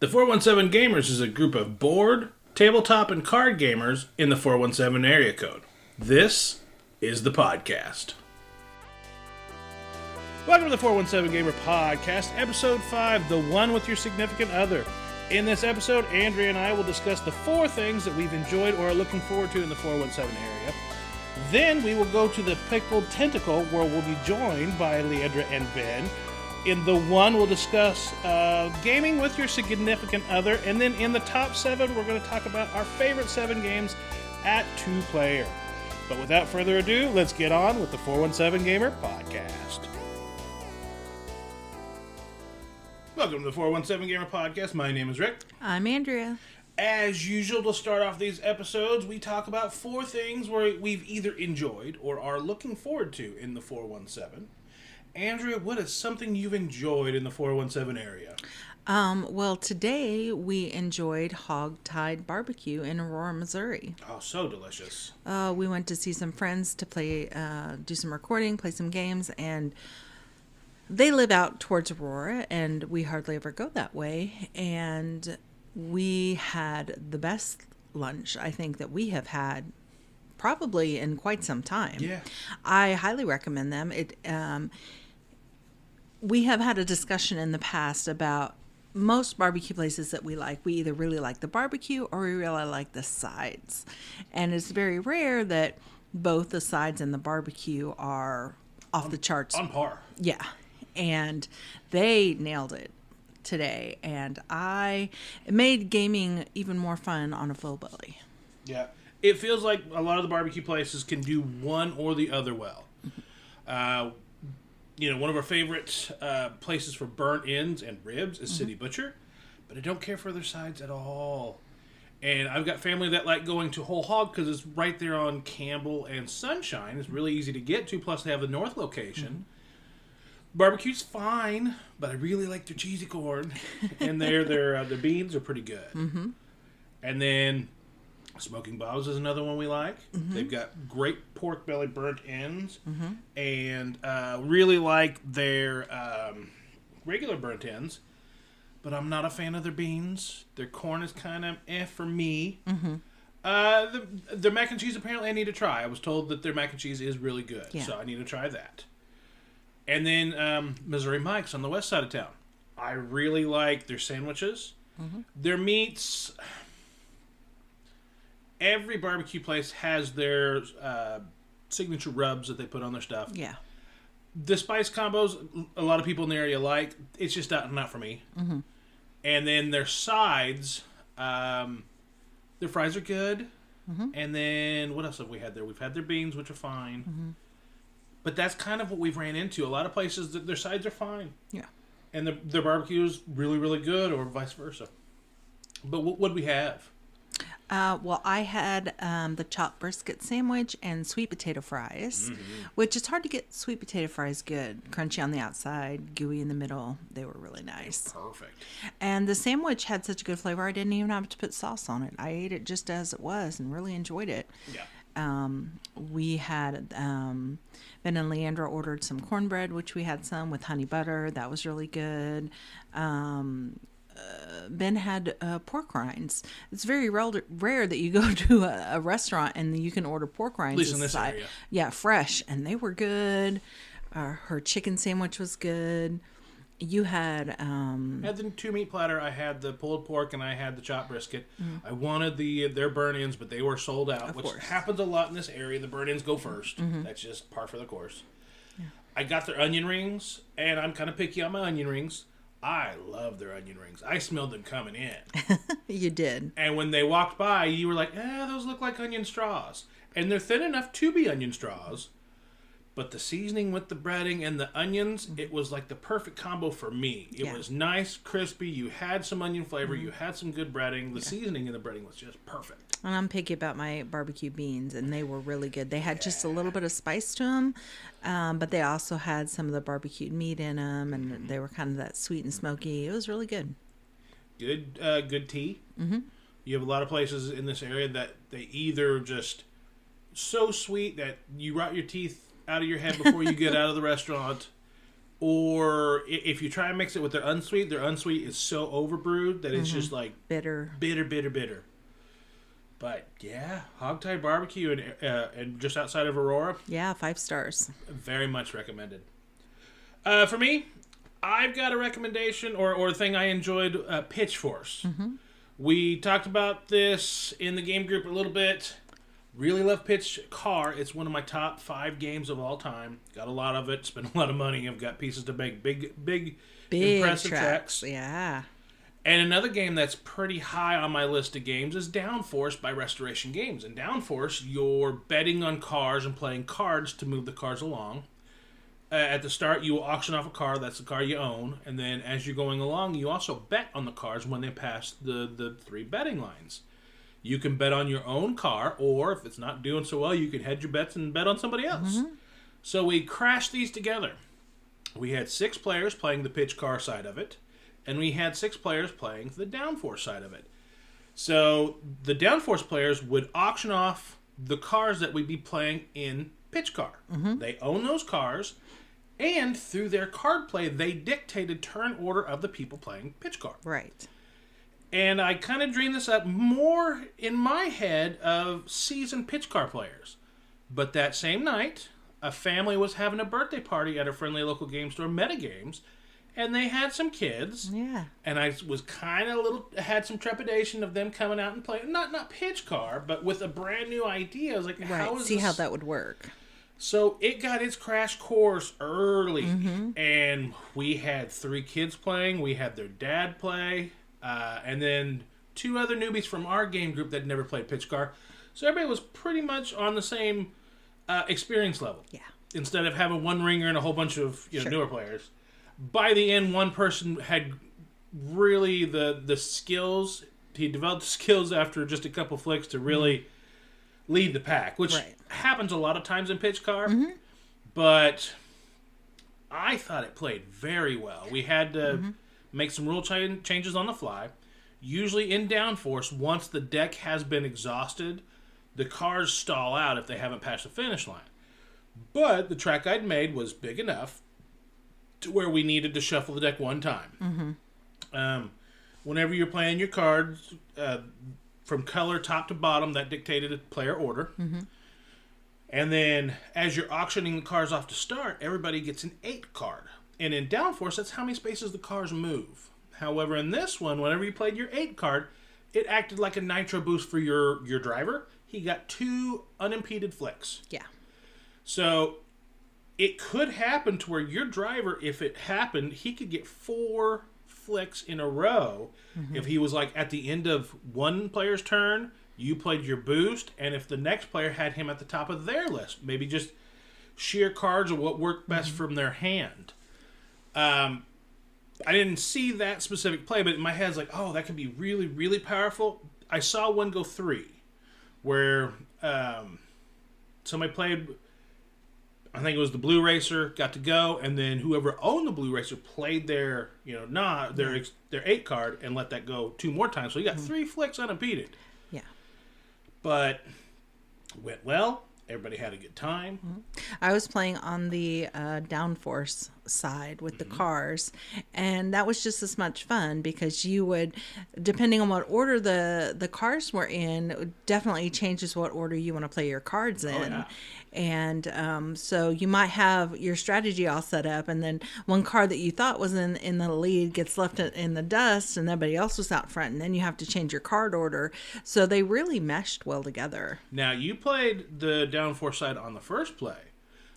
The 417 Gamers is a group of board, tabletop, and card gamers in the 417 area code. This is the podcast. Welcome to the 417 Gamer Podcast, Episode 5, The One with Your Significant Other. In this episode, Andrea and I will discuss the 4 things that we've enjoyed or are looking forward to in the 417 area. Then we will go to the Pickled Tentacle, where we'll be joined by Leeandra Ben. In the 1, we'll discuss gaming with your significant other. And then in the top 7, we're going to talk about our favorite 7 games at 2-player. But without further ado, let's get on with the 417 Gamer Podcast. Welcome to the 417 Gamer Podcast. My name is Rick. I'm Andrea. As usual, to start off these episodes, we talk about 4 things where we've either enjoyed or are looking forward to in the 417. Andrea, what is something you've enjoyed in the 417 area? Well, today we enjoyed Hogtide Barbecue in Aurora, Missouri. Oh, so delicious. We went to see some friends to play, do some recording, play some games, and they live out towards Aurora, and we hardly ever go that way. And we had the best lunch, I think, that we have had probably in quite some time. Yeah. I highly recommend them. We have had a discussion in the past about most barbecue places that we like. We either really like the barbecue or we really like the sides. And it's very rare that both the sides and the barbecue are off the charts. On par. Yeah. And they nailed it today. And it made gaming even more fun on a full belly. Yeah. It feels like a lot of the barbecue places can do one or the other well. One of our favorite places for burnt ends and ribs is City Butcher, but I don't care for their sides at all. And I've got family that like going to Whole Hog because it's right there on Campbell and Sunshine. It's really easy to get to, plus they have the north location. Barbecue's fine, but I really like their cheesy corn, and their beans are pretty good. And then Smoking Bob's is another one we like. They've got great pork belly burnt ends, and really like their regular burnt ends, but I'm not a fan of their beans. Their corn is kind of for me. Their mac and cheese, apparently I need to try. I was told that their mac and cheese is really good, so I need to try that. And then Missouri Mike's on the west side of town. I really like their sandwiches. Their meats... Every barbecue place has their signature rubs that they put on their stuff. Yeah. The spice combos, a lot of people in the area like. It's just not for me. And then their sides, their fries are good. And then what else have we had there? We've had their beans, which are fine. But that's kind of what we've ran into. A lot of places, their sides are fine. Yeah. And their barbecue is really, really good, or vice versa. But what do we have? Well, I had the chopped brisket sandwich and sweet potato fries, which it's hard to get sweet potato fries good. Crunchy on the outside, gooey in the middle. They were really nice. Perfect. And the sandwich had such a good flavor, I didn't even have to put sauce on it. I ate it just as it was and really enjoyed it. Yeah. We had, Ben and Leeandra ordered some cornbread, which we had some with honey butter. That was really good. Ben had pork rinds. It's very rare that you go to a restaurant and you can order pork rinds. At least in this area. Yeah, fresh. And they were good. Her chicken sandwich was good. You had... I had the 2 meat platter. I had the pulled pork and I had the chopped brisket. I wanted their burn-ins, but they were sold out, which happens a lot in this area. The burn-ins go first. That's just par for the course. Yeah. I got their onion rings, and I'm kind of picky on my onion rings. I love their onion rings. I smelled them coming in. You did. And when they walked by, you were like, those look like onion straws. And they're thin enough to be onion straws. But the seasoning with the breading and the onions, it was like the perfect combo for me. It was nice, crispy. You had some onion flavor. You had some good breading. The seasoning in the breading was just perfect. And I'm picky about my barbecue beans, and they were really good. They had just a little bit of spice to them, but they also had some of the barbecued meat in them, and they were kind of that sweet and smoky. It was really good. Good tea. You have a lot of places in this area that they either just so sweet that you rot your teeth out of your head before you get out of the restaurant, if you try and mix it with their unsweet is so overbrewed that it's just like bitter. But yeah, Hogtide Barbecue and just outside of Aurora. Yeah, 5 stars. Very much recommended. For me, I've got a recommendation or a thing I enjoyed, PitchForce. We talked about this in the game group a little bit. Really love Pitch Car. It's one of my top 5 games of all time. Got a lot of it. Spent a lot of money. I've got pieces to make. Big impressive tracks. Yeah. And another game that's pretty high on my list of games is Downforce by Restoration Games. In Downforce, you're betting on cars and playing cards to move the cars along. At the start, you will auction off a car. That's the car you own. And then as you're going along, you also bet on the cars when they pass the 3 betting lines. You can bet on your own car, or if it's not doing so well, you can hedge your bets and bet on somebody else. So we crashed these together. We had 6 players playing the pitch car side of it, and we had 6 players playing the downforce side of it. So the downforce players would auction off the cars that we'd be playing in pitch car. They own those cars, and through their card play, they dictated turn order of the people playing pitch car. Right. And I kind of dreamed this up more in my head of seasoned pitch car players. But that same night, a family was having a birthday party at a friendly local game store, Metagames, and they had some kids. Yeah. And I was kind of had some trepidation of them coming out and playing, not pitch car, but with a brand new idea. I was like, how is See how that would work. So it got its crash course early, and we had 3 kids playing. We had their dad play. And then 2 other newbies from our game group that never played pitch car. So everybody was pretty much on the same experience level. Yeah. Instead of having one ringer and a whole bunch of newer players. By the end, one person had really the skills. He developed the skills after just a couple flicks to really lead the pack, which happens a lot of times in pitch car. But I thought it played very well. We had to make some rule changes on the fly. Usually in downforce, once the deck has been exhausted, the cars stall out if they haven't passed the finish line. But the track I'd made was big enough to where we needed to shuffle the deck one time. Whenever you're playing your cards, from color top to bottom, that dictated a player order. And then as you're auctioning the cars off to start, everybody gets an 8 card. And in downforce, that's how many spaces the cars move. However, in this one, whenever you played your 8 card, it acted like a nitro boost for your driver. He got 2 unimpeded flicks. Yeah. So it could happen to where your driver, if it happened, he could get 4 flicks in a row. If he was like at the end of one player's turn, you played your boost, and if the next player had him at the top of their list, maybe just sheer cards or what worked best from their hand. I didn't see that specific play, but in my head, it's like, oh, that could be really, really powerful. I saw one go 3, where somebody played, I think it was the Blue Racer, got to go, and then whoever owned the Blue Racer played their 8 card and let that go 2 more times. So you got 3 flicks unimpeded. Yeah. But went well. Everybody had a good time. I was playing on the downforce side with the cars, and that was just as much fun because you would, depending on what order the cars were in, it definitely changes what order you want to play your cards in. Yeah. And so you might have your strategy all set up, and then one card that you thought was in the lead gets left in the dust, and everybody else was out front, and then you have to change your card order. So they really meshed well together. Now, you played the downforce side on the first play,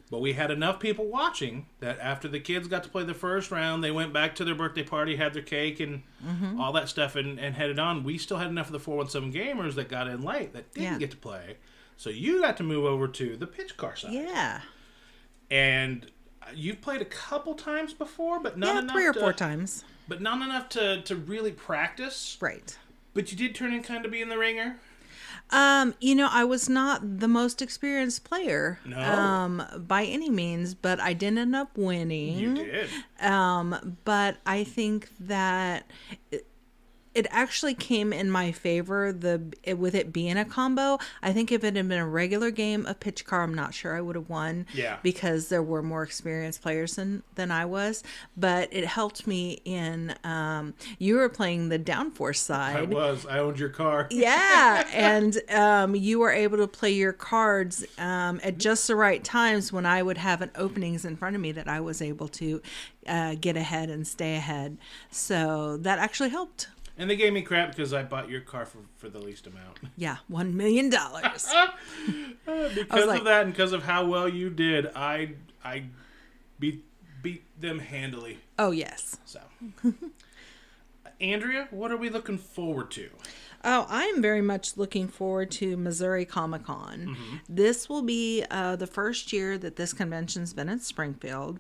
but we had enough people watching that after the kids got to play the first round, they went back to their birthday party, had their cake and all that stuff, and headed on. We still had enough of the 417 gamers that got in late that didn't get to play. So you got to move over to the pitch car side. Yeah. And you've played a couple times before, but not enough 3 or 4 times. But not enough to really practice. Right. But you did turn in kind of be in the ringer. I was not the most experienced player. No. By any means, but I did end up winning. You did. But I think that it actually came in my favor with it being a combo. I think if it had been a regular game of pitch car, I'm not sure I would have won. Yeah. Because there were more experienced players than I was. But it helped me in you were playing the downforce side. I owned your car. Yeah, and you were able to play your cards at just the right times when I would have an openings in front of me that I was able to get ahead and stay ahead. So that actually helped. And they gave me crap because I bought your car for the least amount. Yeah, $1 million. Because of that and because of how well you did, I beat them handily. Oh, yes. So, Andrea, what are we looking forward to? Oh, I am very much looking forward to Missouri Comicon. Mm-hmm. This will be the first year that this convention's been in Springfield.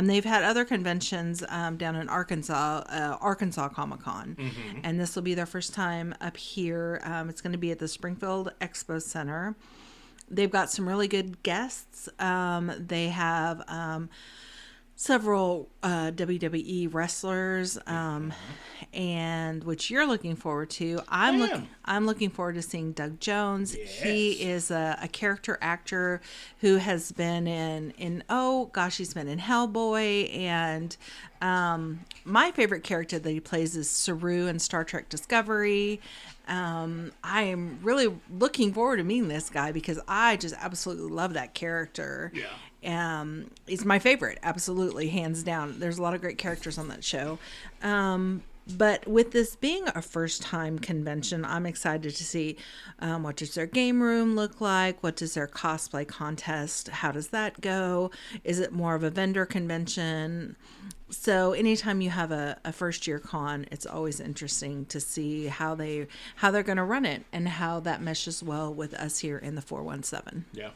They've had other conventions down in Arkansas Comicon, mm-hmm. and this will be their first time up here. It's going to be at the Springfield Expo Center. They've got some really good guests. They have several WWE wrestlers, and which you're looking forward to. I'm looking forward to seeing Doug Jones. Yes. He is a character actor who has been in he's been in Hellboy, and my favorite character that he plays is Saru in Star Trek Discovery. I am really looking forward to meeting this guy because I just absolutely love that character. Yeah. He's my favorite, absolutely, hands down. There's a lot of great characters on that show. But with this being a first-time convention, I'm excited to see what does their game room look like? What does their cosplay contest? How does that go? Is it more of a vendor convention? So anytime you have a first-year con, it's always interesting to see how they're going to run it and how that meshes well with us here in the 417. Yeah.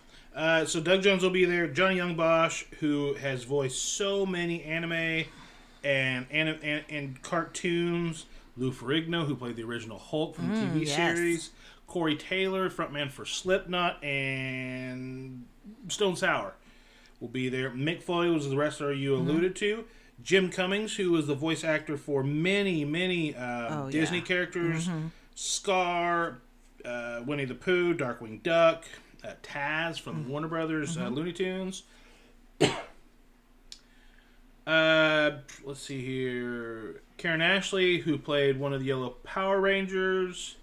So Doug Jones will be there. Johnny Young Bosch, who has voiced so many anime and cartoons. Lou Ferrigno, who played the original Hulk from the TV series. Corey Taylor, frontman for Slipknot, and Stone Sour will be there. Mick Foley was the wrestler you alluded to. Jim Cummings, who was the voice actor for many Disney characters. Mm-hmm. Scar, Winnie the Pooh, Darkwing Duck, Taz from Warner Brothers, Looney Tunes. Let's see here. Karen Ashley, who played one of the Yellow Power Rangers.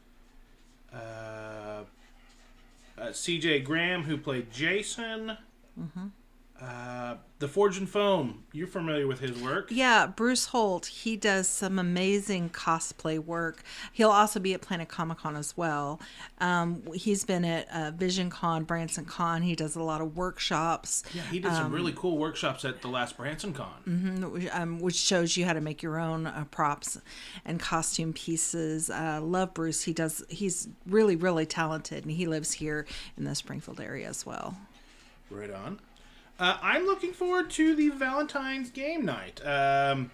CJ Graham, who played Jason. Mm-hmm. The Forge and Foam. You're familiar with his work. Yeah, Bruce Holt. He does some amazing cosplay work. He'll also be at Planet Comic Con as well. He's been at Vision Con, Branson Con. He does a lot of workshops. Yeah, he did some really cool workshops at the last Branson Con. Which shows you how to make your own props and costume pieces. Love Bruce. He's really, really talented, and he lives here in the Springfield area as well. Right on. I'm looking forward to the Valentines game night. Ben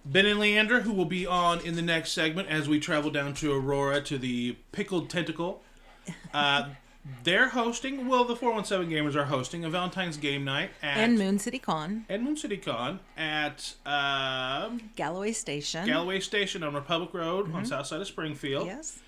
and Leeandra, who will be on in the next segment as we travel down to Aurora to the Pickled Tentacle. They're hosting, the 417 Gamers are hosting a Valentine's game night and Moon City Con at Galloway Station on Republic Road on south side of Springfield. Yes.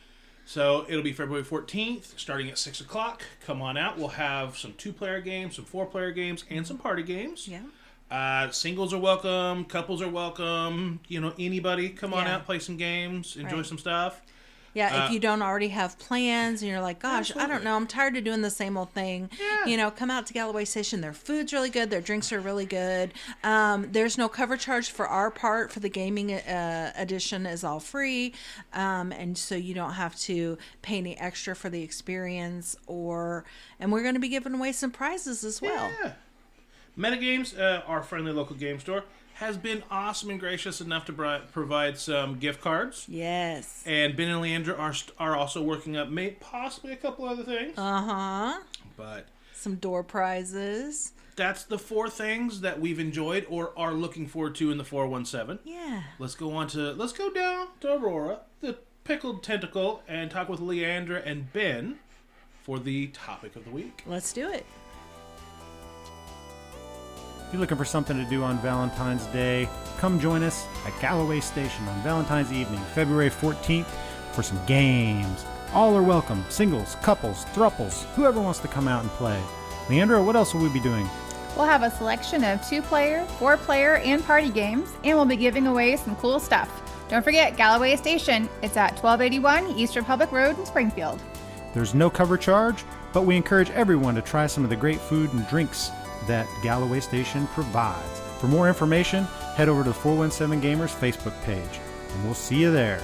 So it'll be February 14th, starting at 6 o'clock. Come on out. We'll have some 2-player games, some 4-player games, and some party games. Yeah. Singles are welcome. Couples are welcome. Anybody. Come on out, play some games, enjoy some stuff. Yeah, if you don't already have plans and you're like, gosh, absolutely. I don't know, I'm tired of doing the same old thing. Yeah. Come out to Galloway Station. Their food's really good. Their drinks are really good. There's no cover charge for our part. For the gaming edition is all free. And so you don't have to pay any extra for the experience. And we're going to be giving away some prizes as well. Yeah. Metagames, our friendly local game store, has been awesome and gracious enough to provide some gift cards. Yes. And Ben and Leeandra are also working up possibly a couple other things. Uh-huh. But some door prizes. That's the 4 things that we've enjoyed or are looking forward to in the 417. Yeah. Let's go down to Aurora, the Pickled Tentacle, and talk with Leeandra and Ben for the topic of the week. Let's do it. you're looking for something to do on Valentine's Day, come join us at Galloway Station on Valentine's evening, February 14th, for some games. All are welcome. Singles, couples, thruples, whoever wants to come out and play. Leeandra, what else will we be doing? We'll have a selection of 2-player, 4-player, and party games, and we'll be giving away some cool stuff. Don't forget Galloway Station. It's at 1281 East Republic Road in Springfield. There's no cover charge, but we encourage everyone to try some of the great food and drinks that Galloway Station provides. For more information, head over to the 417Gamers Facebook page, and we'll see you there.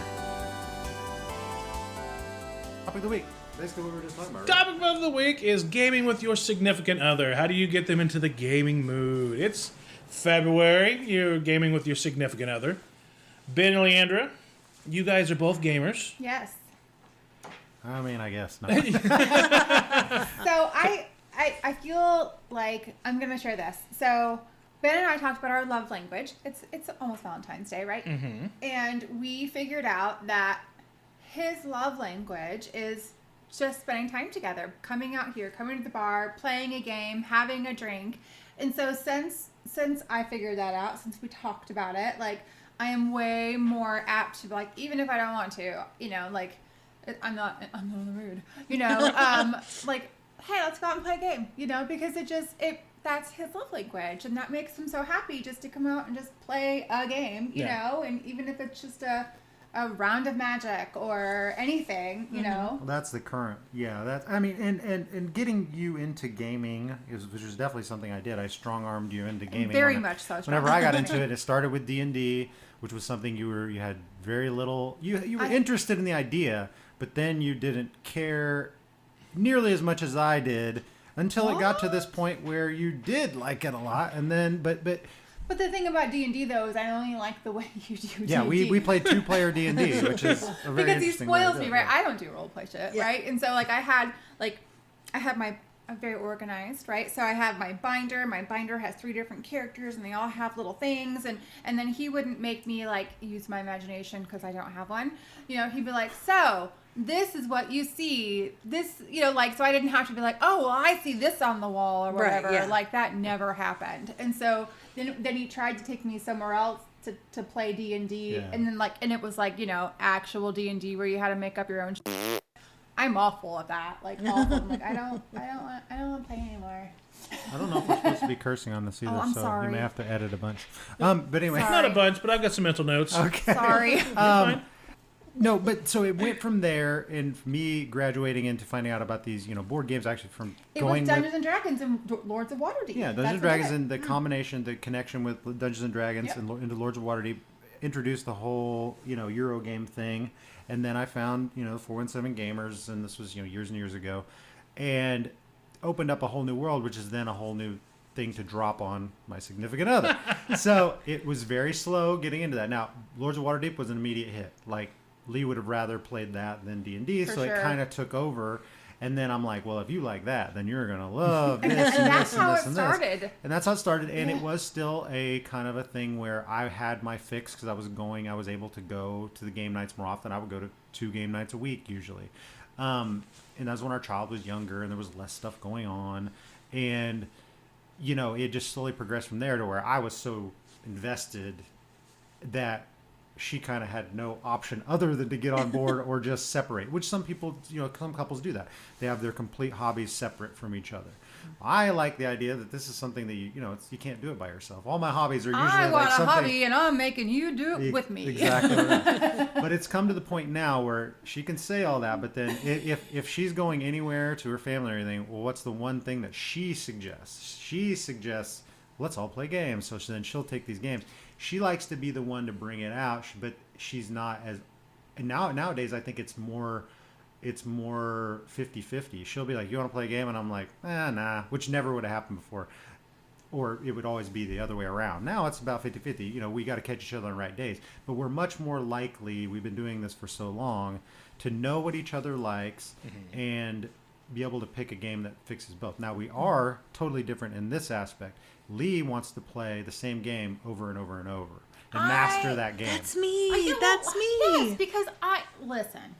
Topic of the week. Basically what we were just talking about, right? Topic of the week is gaming with your significant other. How do you get them into the gaming mood? It's February. You're gaming with your significant other. Ben and Leeandra, you guys are both gamers. Yes. I mean, I guess not. So I feel like I'm going to share this. So Ben and I talked about our love language. It's almost Valentine's Day, right? Mm-hmm. And we figured out that his love language is just spending time together, coming out here, coming to the bar, playing a game, having a drink. And so since I figured that out, since we talked about it, like, I am way more apt to, like, even if I don't want to, like, I'm not in the mood, like, hey, let's go out and play a game, because that's his love language, and that makes him so happy just to come out and just play a game, and even if it's just a round of Magic or anything, Well, that's the current, and getting you into gaming, which is definitely something I did. I strong-armed you into gaming. Very much so. Whenever I got into it, it started with D&D, which was something you had very little, you were interested in the idea, but then you didn't care nearly as much as I did until it got to this point where you did like it a lot, and then, but the thing about D&D, though, is I only like the way you do D&D. Yeah, we played 2-player D&D, which is a very because he interesting spoils way to me, go. right? I don't do role play shit, right? And so, like, I had I'm very organized, right? So I have my binder. My binder has 3 different characters, and they all have little things. And then he wouldn't make me, like, use my imagination because I don't have one. He'd be like, so this is what you see. This, so I didn't have to be like, oh, well, I see this on the wall or whatever. Right, yeah. Like, that never happened. And so then he tried to take me somewhere else to play D&D. Yeah. And then, and it was like, actual D&D where you had to make up your own I'm awful at that. Like, awful. I'm like, I don't want to play anymore. I don't know if we're supposed to be cursing on this either, I'm so sorry. you may have to edit a bunch. But anyway. Sorry. Not a bunch, but I've got some mental notes. Okay. Sorry. No, but so it went from there, and me graduating into finding out about these, board games, actually from It going was Dungeons and Dragons and Lords of Waterdeep. Yeah, Dungeons and Dragons, and the combination, the connection with Dungeons and Dragons and into Lords of Waterdeep introduced the whole, Euro game thing. And then I found, 417Gamers, and this was, years and years ago, and opened up a whole new world, which is then a whole new thing to drop on my significant other. So it was very slow getting into that. Now, Lords of Waterdeep was an immediate hit. Like, Lee would have rather played that than D&D, so sure. it kind of took over. And then I'm like, well, if you like that, then you're going to love this and that's this and how this it and started. this. And that's how it started. And it was still a kind of a thing where I had my fix because I was able to go to the game nights more often. I would go to 2 game nights a week usually. And that was when our child was younger and there was less stuff going on. And, it just slowly progressed from there to where I was so invested that she kind of had no option other than to get on board or just separate, which some people, some couples do that. They have their complete hobbies separate from each other. I like the idea that this is something that you can't do it by yourself. All my hobbies are usually I want like a something, hobby and I'm making you do it with me. Exactly. Right. But it's come to the point now where she can say all that, but then if she's going anywhere to her family or anything, well, what's the one thing that she suggests? She suggests, let's all play games. So then she'll take these games. She likes to be the one to bring it out, but she's not as. And nowadays, I think it's more 50-50. She'll be like, "You want to play a game?" And I'm like, "Nah," which never would have happened before. Or it would always be the other way around. Now it's about 50-50. We got to catch each other on the right days. But we're much more likely, we've been doing this for so long, to know what each other likes and be able to pick a game that fixes both. Now, we are totally different in this aspect. Lee wants to play the same game over and over and over and master that game. That's me. Yes, because listen.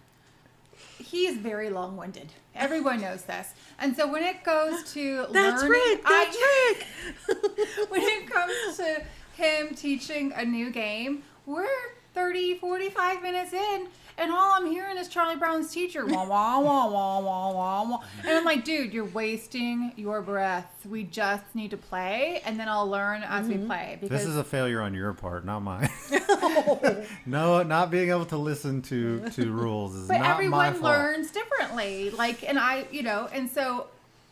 he's very long-winded. Everyone knows this. And so when it goes to That's learning, Rick. That's Rick. when it comes to him teaching a new game, we're 30, 45 minutes in, and all I'm hearing is Charlie Brown's teacher. Wah, wah, wah, wah, wah, wah, wah. And I'm like, dude, you're wasting your breath. We just need to play, and then I'll learn as we play. Because This is a failure on your part, not mine. No, not being able to listen to rules is but not my everyone fault. learns differently. Like, and and so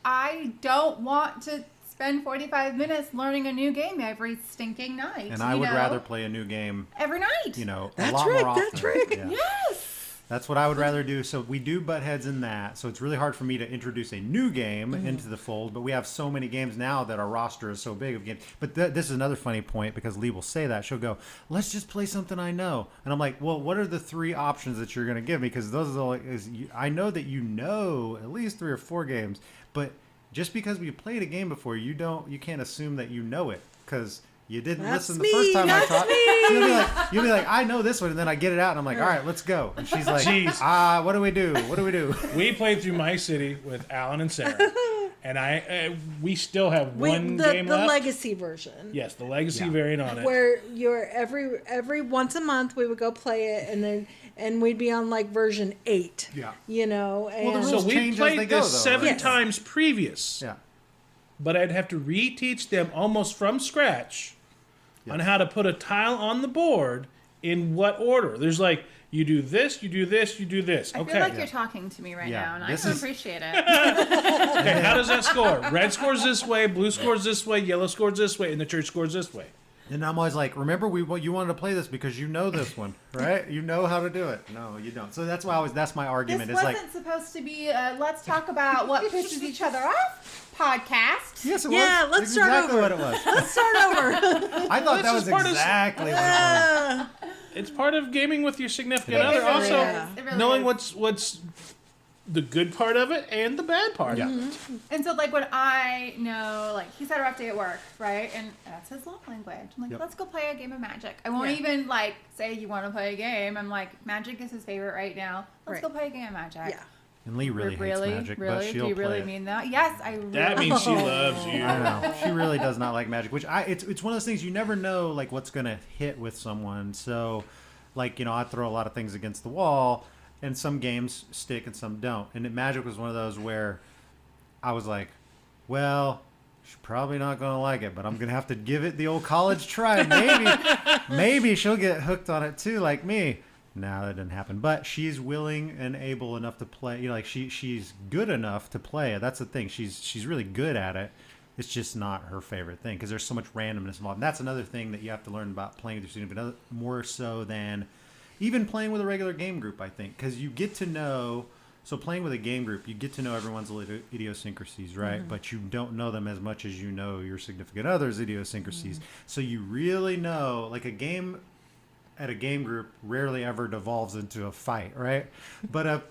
I don't want to spend 45 minutes learning a new game every stinking night. And I would rather play a new game, every night. a That's lot Rick, more often. that's Rick. Yeah. Yes. That's what I would rather do. So we do butt heads in that. So it's really hard for me to introduce a new game into the fold. But we have so many games now that our roster is so big of games. But this is another funny point because Lee will say that. She'll go, let's just play something I know. And I'm like, well, what are the 3 options that you're going to give me? Because those are I know that you know at least 3 or 4 games. But just because we played a game before, you can't assume that you know it. Because you didn't listen the first time I taught. You'll be like, I know this one, and then I get it out, and I'm like, all right, let's go. And she's like, what do we do? What do we do? We played through My City with Alan and Sarah, and we still have one game the left. Legacy version. Yes, the legacy variant on it. Where you're every once a month we would go play it, and we'd be on like version 8. Yeah. And the So rules we change as they played go, this though, 7 right? times previous. Yeah. But I'd have to reteach them almost from scratch on how to put a tile on the board in what order. There's like, you do this, you do this, you do this. I Okay. feel like you're talking to me right Yeah, now, and I this can is- appreciate it. Okay, how does that score? Red scores this way, blue scores this way, yellow scores this way, and the church scores this way. And I'm always like, remember, you wanted to play this because you know this one, right? You know how to do it. No, you don't. So that's why that's my argument. This It's wasn't supposed to be a let's talk about what pisses each other off podcast. yes, it Yeah, was. let's It's start exactly over. what it was. Let's start over. I thought This that is was part of- exactly what it was. It's part of gaming with your significant It other. really Also, is. It really knowing is. what's the good part of it and the bad part. Yeah. And so, like, when I know, like, he's had a rough day at work, right? And that's his love language. I'm like, Yep. let's go play a game of Magic. I won't even, like, say you want to play a game. I'm like, Magic is his favorite right now. Let's Right. go play a game of Magic. Yeah. And Lee really hates magic, but Really? she'll Do you play really it. mean that? Yes, I really That means she loves you. I know. She really does not like magic, which it's one of those things you never know, like, what's going to hit with someone. So, like, I throw a lot of things against the wall, and some games stick and some don't. And Magic was one of those where I was like, well, she's probably not going to like it, but I'm going to have to give it the old college try. Maybe she'll get hooked on it too, like me. No, that didn't happen. But she's willing and able enough to play. Like she's good enough to play it. That's the thing. She's really good at it. It's just not her favorite thing because there's so much randomness involved. And that's another thing that you have to learn about playing with your significant other, more so than even playing with a regular game group, I think. Because you get to know... So playing with a game group, you get to know everyone's idiosyncrasies, right? Mm-hmm. But you don't know them as much as you know your significant other's idiosyncrasies. Mm-hmm. So you really know... Like a game at a game group rarely ever devolves into a fight, right? But a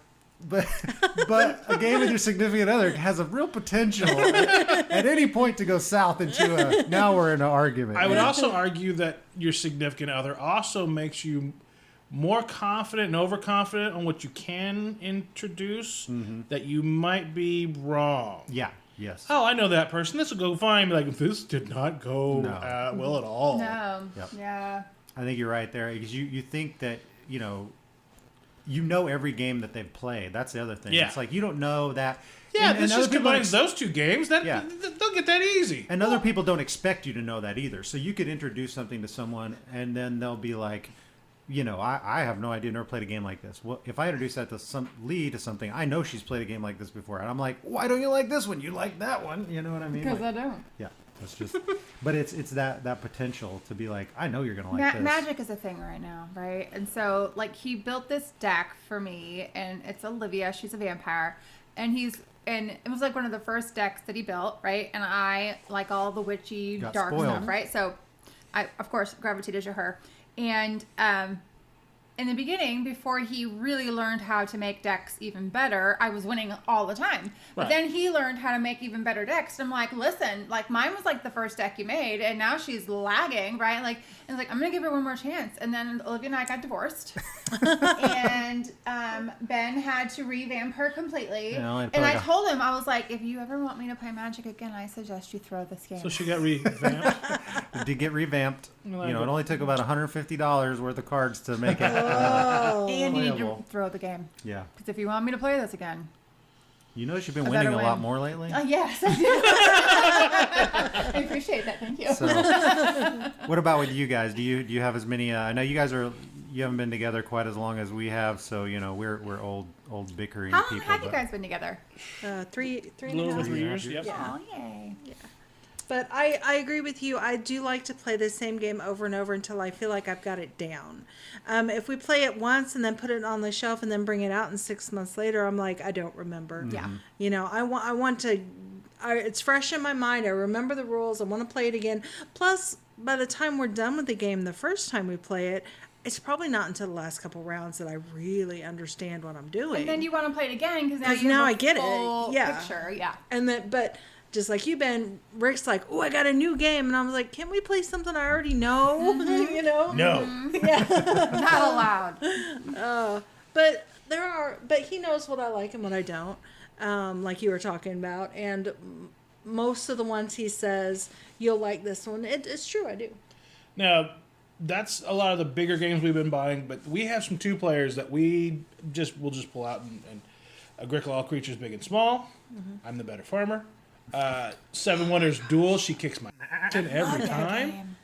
game with your significant other has a real potential at any point to go south into now we're in an argument. I would also argue that your significant other also makes you more confident and overconfident on what you can introduce, that you might be wrong. Yeah. Yes. Oh, I know that person. This will go fine. Like, this did not go well at all. No. Yep. Yeah. I think you're right there because you think that, you know every game that they've played. That's the other thing. Yeah. It's like you don't know that. Yeah, and this other just people combines those two games. They'll get that easy. And other people don't expect you to know that either. So you could introduce something to someone and then they'll be like, I have no idea, never played a game like this. Well, if I introduce that to Lee to something, I know she's played a game like this before. And I'm like, why don't you like this one? You like that one. You know what I mean? Because I don't. Yeah. That's just, but it's that potential to be like, I know you're going to like this. Magic is a thing right now, right? And so, like, he built this deck for me, and it's Olivia. She's a vampire. And it was like one of the first decks that he built, right? And I like all the witchy, dark spoiled. stuff, right? So I, of course, gravitated to her. And in the beginning, before he really learned how to make decks even better, I was winning all the time. But Right. then he learned how to make even better decks. And I'm like, listen, like mine was like the first deck you made, and now she's lagging, right? Like, and like I'm gonna give her one more chance. And then Olivia and I got divorced, and Ben had to revamp her completely. Yeah, and I told him, I was like, if you ever want me to play Magic again, I suggest you throw this game. So she got revamped. It did get revamped. Well, You know, it only took about $150 worth of cards to make it. And you need to playable. throw the game. Yeah. Because if you want me to play this again. You notice you've been I winning better a lot win. more lately? Yes, I do. I appreciate that. Thank you. So, what about with you guys? Do you have as many? I know you haven't been together quite as long as we have, so you know we're old bickering How people. long have you but- guys been together? Three A and a little over half. 3 years. Yep. Yeah. Oh, yay. But I agree with you. I do like to play the same game over and over until I feel like I've got it down. If we play it once and then put it on the shelf and then bring it out and 6 months later, I'm like, I don't remember. Yeah. You know, I want to. It's fresh in my mind. I remember the rules. I want to play it again. Plus, by the time we're done with the game, the first time we play it, it's probably not until the last couple rounds that I really understand what I'm doing. And then you want to play it again because now 'Cause you now have I get it. full Yeah. picture. Yeah. And then, but just like you, Ben, Rick's like, "Oh, I got a new game," and I was like, "Can we play something I already know?" You know? No. Not allowed. But he knows what I like and what I don't. Like you were talking about, and most of the ones he says you'll like this one. It's true, I do. Now, that's a lot of the bigger games we've been buying, but we have some 2 players that we'll just pull out and Agricola All Creatures Big and Small. I'm the better farmer. 7 Wonders Duel. She kicks my ass every time.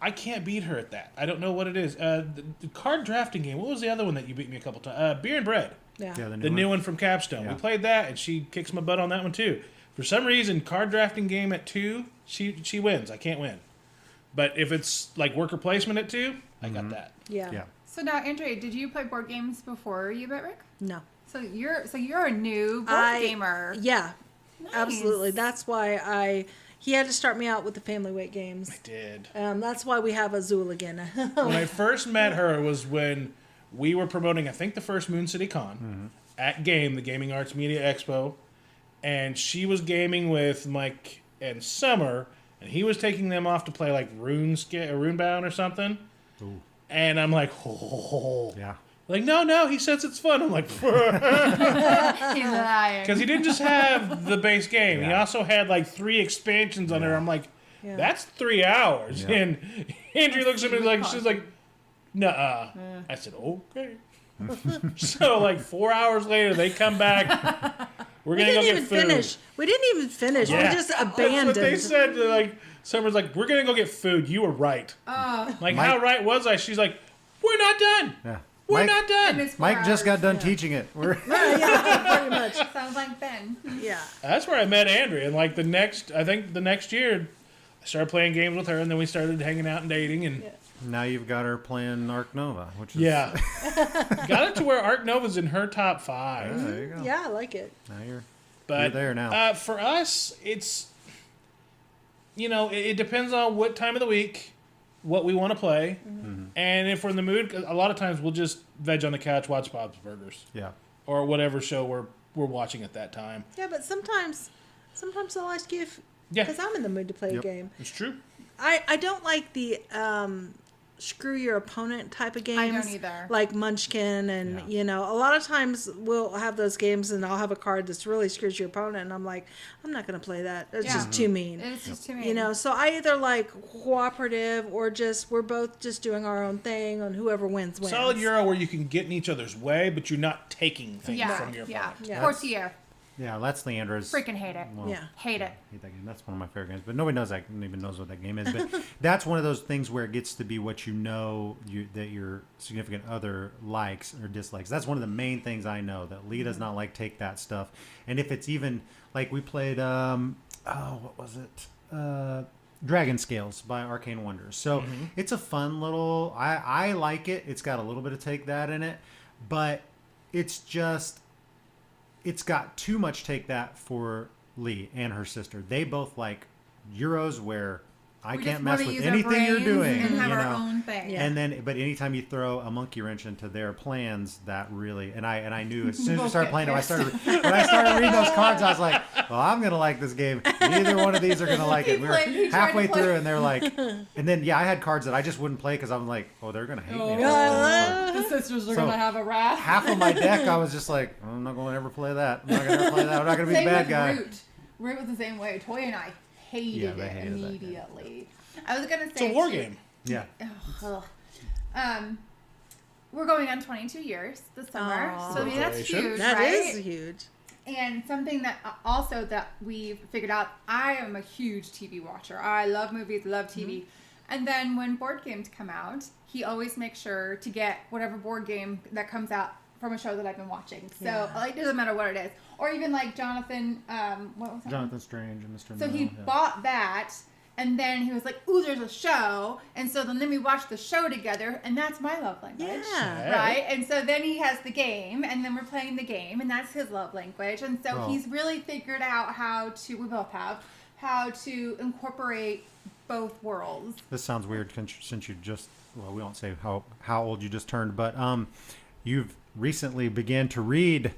I can't beat her at that. I don't know what it is. The card drafting game. What was the other one that you beat me a couple times? Beer and Bread. Yeah. Yeah, The new one from Capstone. Yeah. We played that, and she kicks my butt on that one too. For some reason, card drafting game at 2, she wins. I can't win. But if it's like worker placement at 2, I got that. Yeah. Yeah. So now, Andrea, did you play board games before you met Rick? No. So you're a new board gamer. Yeah. Nice. Absolutely. That's why he had to start me out with the family weight games. I did. That's why we have Azul again. When I first met her was when we were promoting, I think, the first Moon City Con at Game, the Gaming Arts Media Expo, and she was gaming with Mike and Summer, and he was taking them off to play like Runebound or something. Ooh. And I'm like, oh. Yeah. Like, no, he says it's fun. I'm like, He's lying. because he didn't just have the base game. He Yeah. also had like 3 expansions on there. I'm like, Yeah. that's 3 hours. Yeah. And Andrea looks at me like, she's like, nuh-uh. I said, okay. So like 4 hours later, they come back. We're We gonna go didn't get even food. finish. We didn't even finish. Yeah. We just That's what they abandoned. said. They're like, Summer's like, we're gonna go get food. You were right. Like, how right was I? She's like, we're not done. Yeah. We're Mike, not done. And it's 4 Mike just got hours. done teaching it. We're Yeah, pretty much. Sounds like Ben. Yeah. That's where I met Andrea. And like the next year, I started playing games with her, and then we started hanging out and dating. And now you've got her playing Ark Nova, which is yeah, got it to where Ark Nova's in her top 5. Yeah, there you go. Yeah, I like it. Now you're But there now. For us, it's it depends on what time of the week, what we want to play, and if we're in the mood. 'Cause a lot of times we'll just veg on the couch, watch Bob's Burgers, Yeah. or whatever show we're watching at that time. Yeah, but sometimes I'll ask you if Yeah, because I'm in the mood to play a Yep. game. it's true. I don't like the screw your opponent type of games. I don't either. Like Munchkin and Yeah. a lot of times we'll have those games and I'll have a card that's really screws your opponent and I'm like, I'm not gonna play that. It's Yeah. just too mean. It's just too many. So I either like cooperative or just we're both just doing our own thing and whoever wins. Solid Euro where you can get in each other's way, but you're not taking things from your Yeah. opponent. Yeah. Portier. Yeah, that's Leandra's. Freaking hate it. Well, Yeah. Hate it. hate that game. That's one of my favorite games, but nobody knows that. Even knows what that game is. But that's one of those things where it gets to be what that your significant other likes or dislikes. That's one of the main things I know that Lee does not like take that stuff. And if it's even like we played, what was it? Dragon Scales by Arcane Wonders. So it's a fun little. I like it. It's got a little bit of take that in it, but it's just. It's got too much take that for Lee and her sister. They both like Euros where I We can't just mess wanna with use our anything you're brains doing. and have you our know? own thing. Yeah. And then, but anytime you throw a monkey wrench into their plans, that really, and I knew as soon as we started playing them, when I started reading those cards, I was like, well, I'm gonna like this game. Neither one of these are gonna like it. We were He tried halfway to play. through, and they're like, and then I had cards that I just wouldn't play because I'm like, oh, they're gonna hate me. The sisters are So, gonna have a wrath. Half of my deck, I was just like, I'm not gonna ever play that. I'm not gonna ever play that. I'm not gonna be the Same bad with guy. Root was the same way. Toy and I hated they it hated that game. immediately. I was gonna It's say a war too- game. Yeah. Ugh. We're going on 22 years this summer, Aw. so I mean that's Congratulations. huge, That right? is huge. And something that also that we've figured out, I am a huge TV watcher. I love movies, love TV. And then when board games come out, he always makes sure to get whatever board game that comes out from a show that I've been watching. So Yeah. like, it doesn't matter what it is. Or even like Jonathan, what was that? Jonathan Strange and Mr. So he Miller, yeah. bought that, and then he was like, "Ooh, there's a show," and so then we watched the show together, and that's my love language, Yeah. right? And so then he has the game, and then we're playing the game, and that's his love language, and so Well- he's really figured out how to. We both have how to incorporate both worlds. This sounds weird since you just, well, we won't say how old you just turned, but you've recently began to read,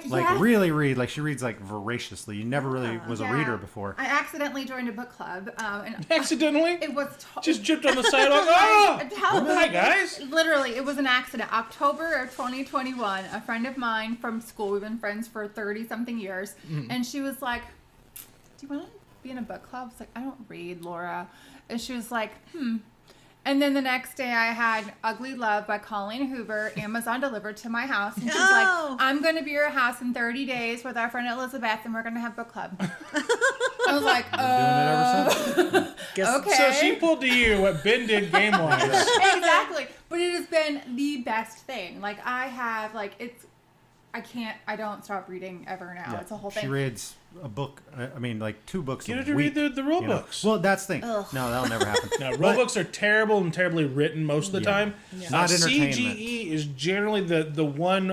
Yes. really read. Like she reads like voraciously. You never really was a Yeah. reader before. I accidentally joined a book club, and Accidentally? it was Just chipped on the sidewalk. Oh! Hi, guys. Literally, it was an accident. October of 2021, a friend of mine from school, we've been friends for 30-something years, and she was like, do you want to be in a book club? I was like, I don't read, Laura. And she was like, And then the next day I had Ugly Love by Colleen Hoover, Amazon delivered to my house. And she's like, I'm going to be at your house in 30 days with our friend Elizabeth, and we're going to have book club. I was like, Doing it ever since. okay. So she pulled to you what Ben did game-wise. Exactly. But it has been the best thing. Like, I have, like, I don't stop reading ever now. Yeah. It's a whole She thing. reads a book. I mean, like 2 books. Get a her to week, read the rule you know? books. Well, that's the thing. Ugh. No, that'll never happen. Now, rule But- books are terrible and terribly written most of the Yeah. time. Yeah. Not entertainment. CGE is generally the one.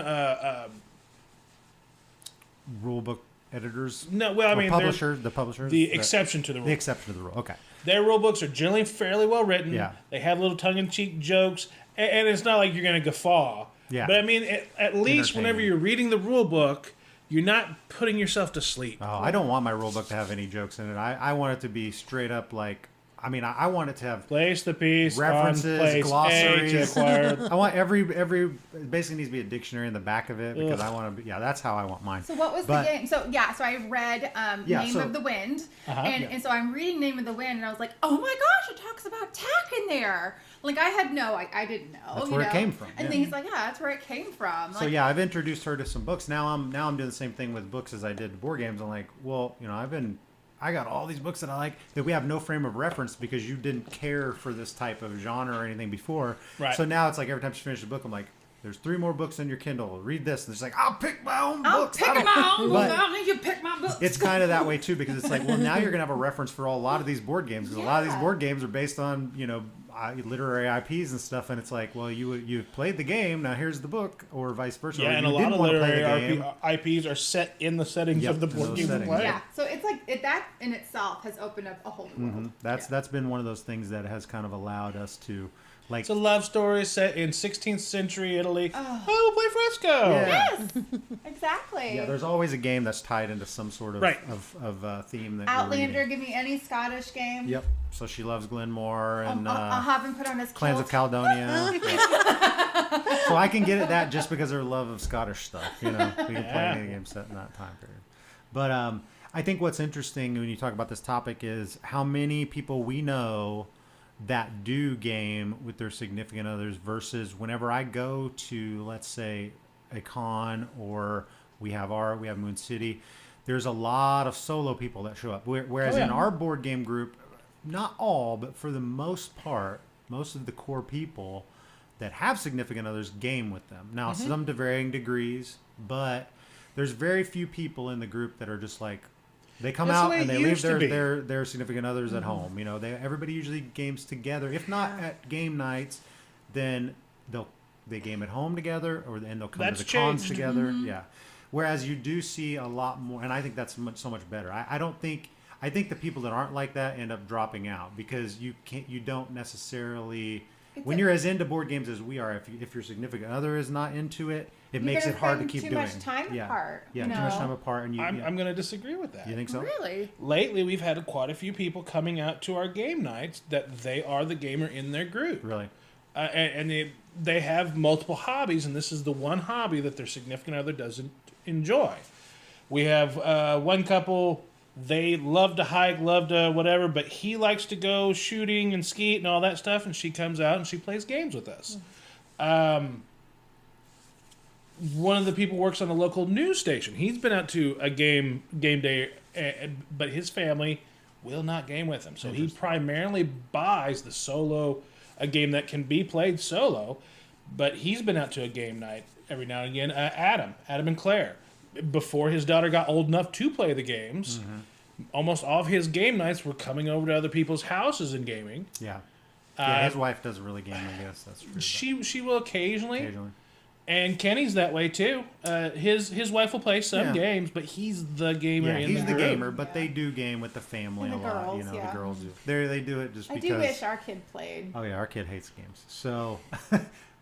Rule book editors. No, well, I Or mean, publishers. The publishers. the exception to the rule. The exception to the rule. Okay. Their rule books are generally fairly well written. Yeah. They have little tongue-in-cheek jokes, and it's not like you're going to guffaw. Yeah. But I mean, at least whenever Entertaining. you're reading the rule book, you're not putting yourself to sleep. Oh, I don't want my rule book to have any jokes in it. I want it to be straight up like. I mean, I want it to have. Place the piece, References, on place glossaries. A to acquire. I want every it basically needs to be a dictionary in the back of it because I want to be. Yeah, that's how I want mine. So what was But- the game? So I read Name so- of the Wind, Uh-huh. and so I'm reading Name of the Wind, and I was like, oh my gosh, it talks about tack in there. Like I didn't know. That's where it came from, And yeah. then he's like, yeah, that's where it came from. So Like, yeah, I've introduced her to some books. Now I'm doing the same thing with books as I did board games. I'm like, well, you know, I got all these books that I like that we have no frame of reference because you didn't care for this type of genre or anything before. Right. So now it's like every time she finishes a book, I'm like, there's 3 more books in your Kindle. Read this. And it's like, I'll pick my own books. I don't- my own book. But- I don't need you to pick my book. It's kind of that way too because it's like, well, now you're gonna have a reference for a lot of these board games because a lot of these Yeah. board games are based on literary IPs and stuff, and it's like, well, you've played the game, now here's the book, or vice versa. Yeah, or and you a lot didn't of want to play literary the game. IPs are set in the settings Yep, of the in board those game you settings. play. Yeah. So it's like that in itself has opened up a whole new world. That's been one of those things that has kind of allowed us to like. It's a love story set in 16th century Italy. We'll play Fresco. Yeah. Yes, exactly. Yeah, there's always a game that's tied into some sort of Right. of theme that you're Outlander, reading. give me any Scottish game. Yep. So she loves Glenmore and I'll have him put on his Clans kilt. of Caledonia. So I can get at that just because of her love of Scottish stuff. You know, we can play any game set in that time period. But I think what's interesting when you talk about this topic is how many people we know that do game with their significant others versus whenever I go to, let's say, a con or we have Moon City, there's a lot of solo people that show up. Whereas in our board game group, not all, but for the most part, most of the core people that have significant others game with them. Now, some to varying degrees, but there's very few people in the group that are just like, they come That's the out way and it they leave used to be. their significant others at home. You know, everybody usually games together. If not at game nights, then they game at home together, and they'll come That's to the cons changed. together. Yeah. Whereas you do see a lot more, and I think that's so much better. I I think the people that aren't like that end up dropping out because you don't necessarily. When you're as into board games as we are, if your significant other is not into it, it makes it hard to keep doing. Too much time apart. Yeah, too much time apart. And I'm going to disagree with that. You think so? Really? Lately, we've had quite a few people coming out to our game nights that they are the gamer in their group. Really? And they have multiple hobbies, and this is the one hobby that their significant other doesn't enjoy. We have one couple. They love to hike, love to whatever, but he likes to go shooting and skeet and all that stuff, and she comes out and she plays games with us. One of the people works on a local news station. He's been out to a game day, but his family will not game with him. So he primarily buys the solo, a game that can be played solo, but he's been out to a game night every now and again. Adam and Claire. Before his daughter got old enough to play the games, almost all of his game nights were coming over to other people's houses and gaming. Yeah. His wife doesn't really game, I guess. That's true. She will occasionally. And Kenny's that way too. His wife will play some games, but he's the gamer. Yeah, he's the gamer, but they do game with the family a lot. Girls, the girls do. They do it just because. I do wish our kid played. Oh yeah, our kid hates games. So.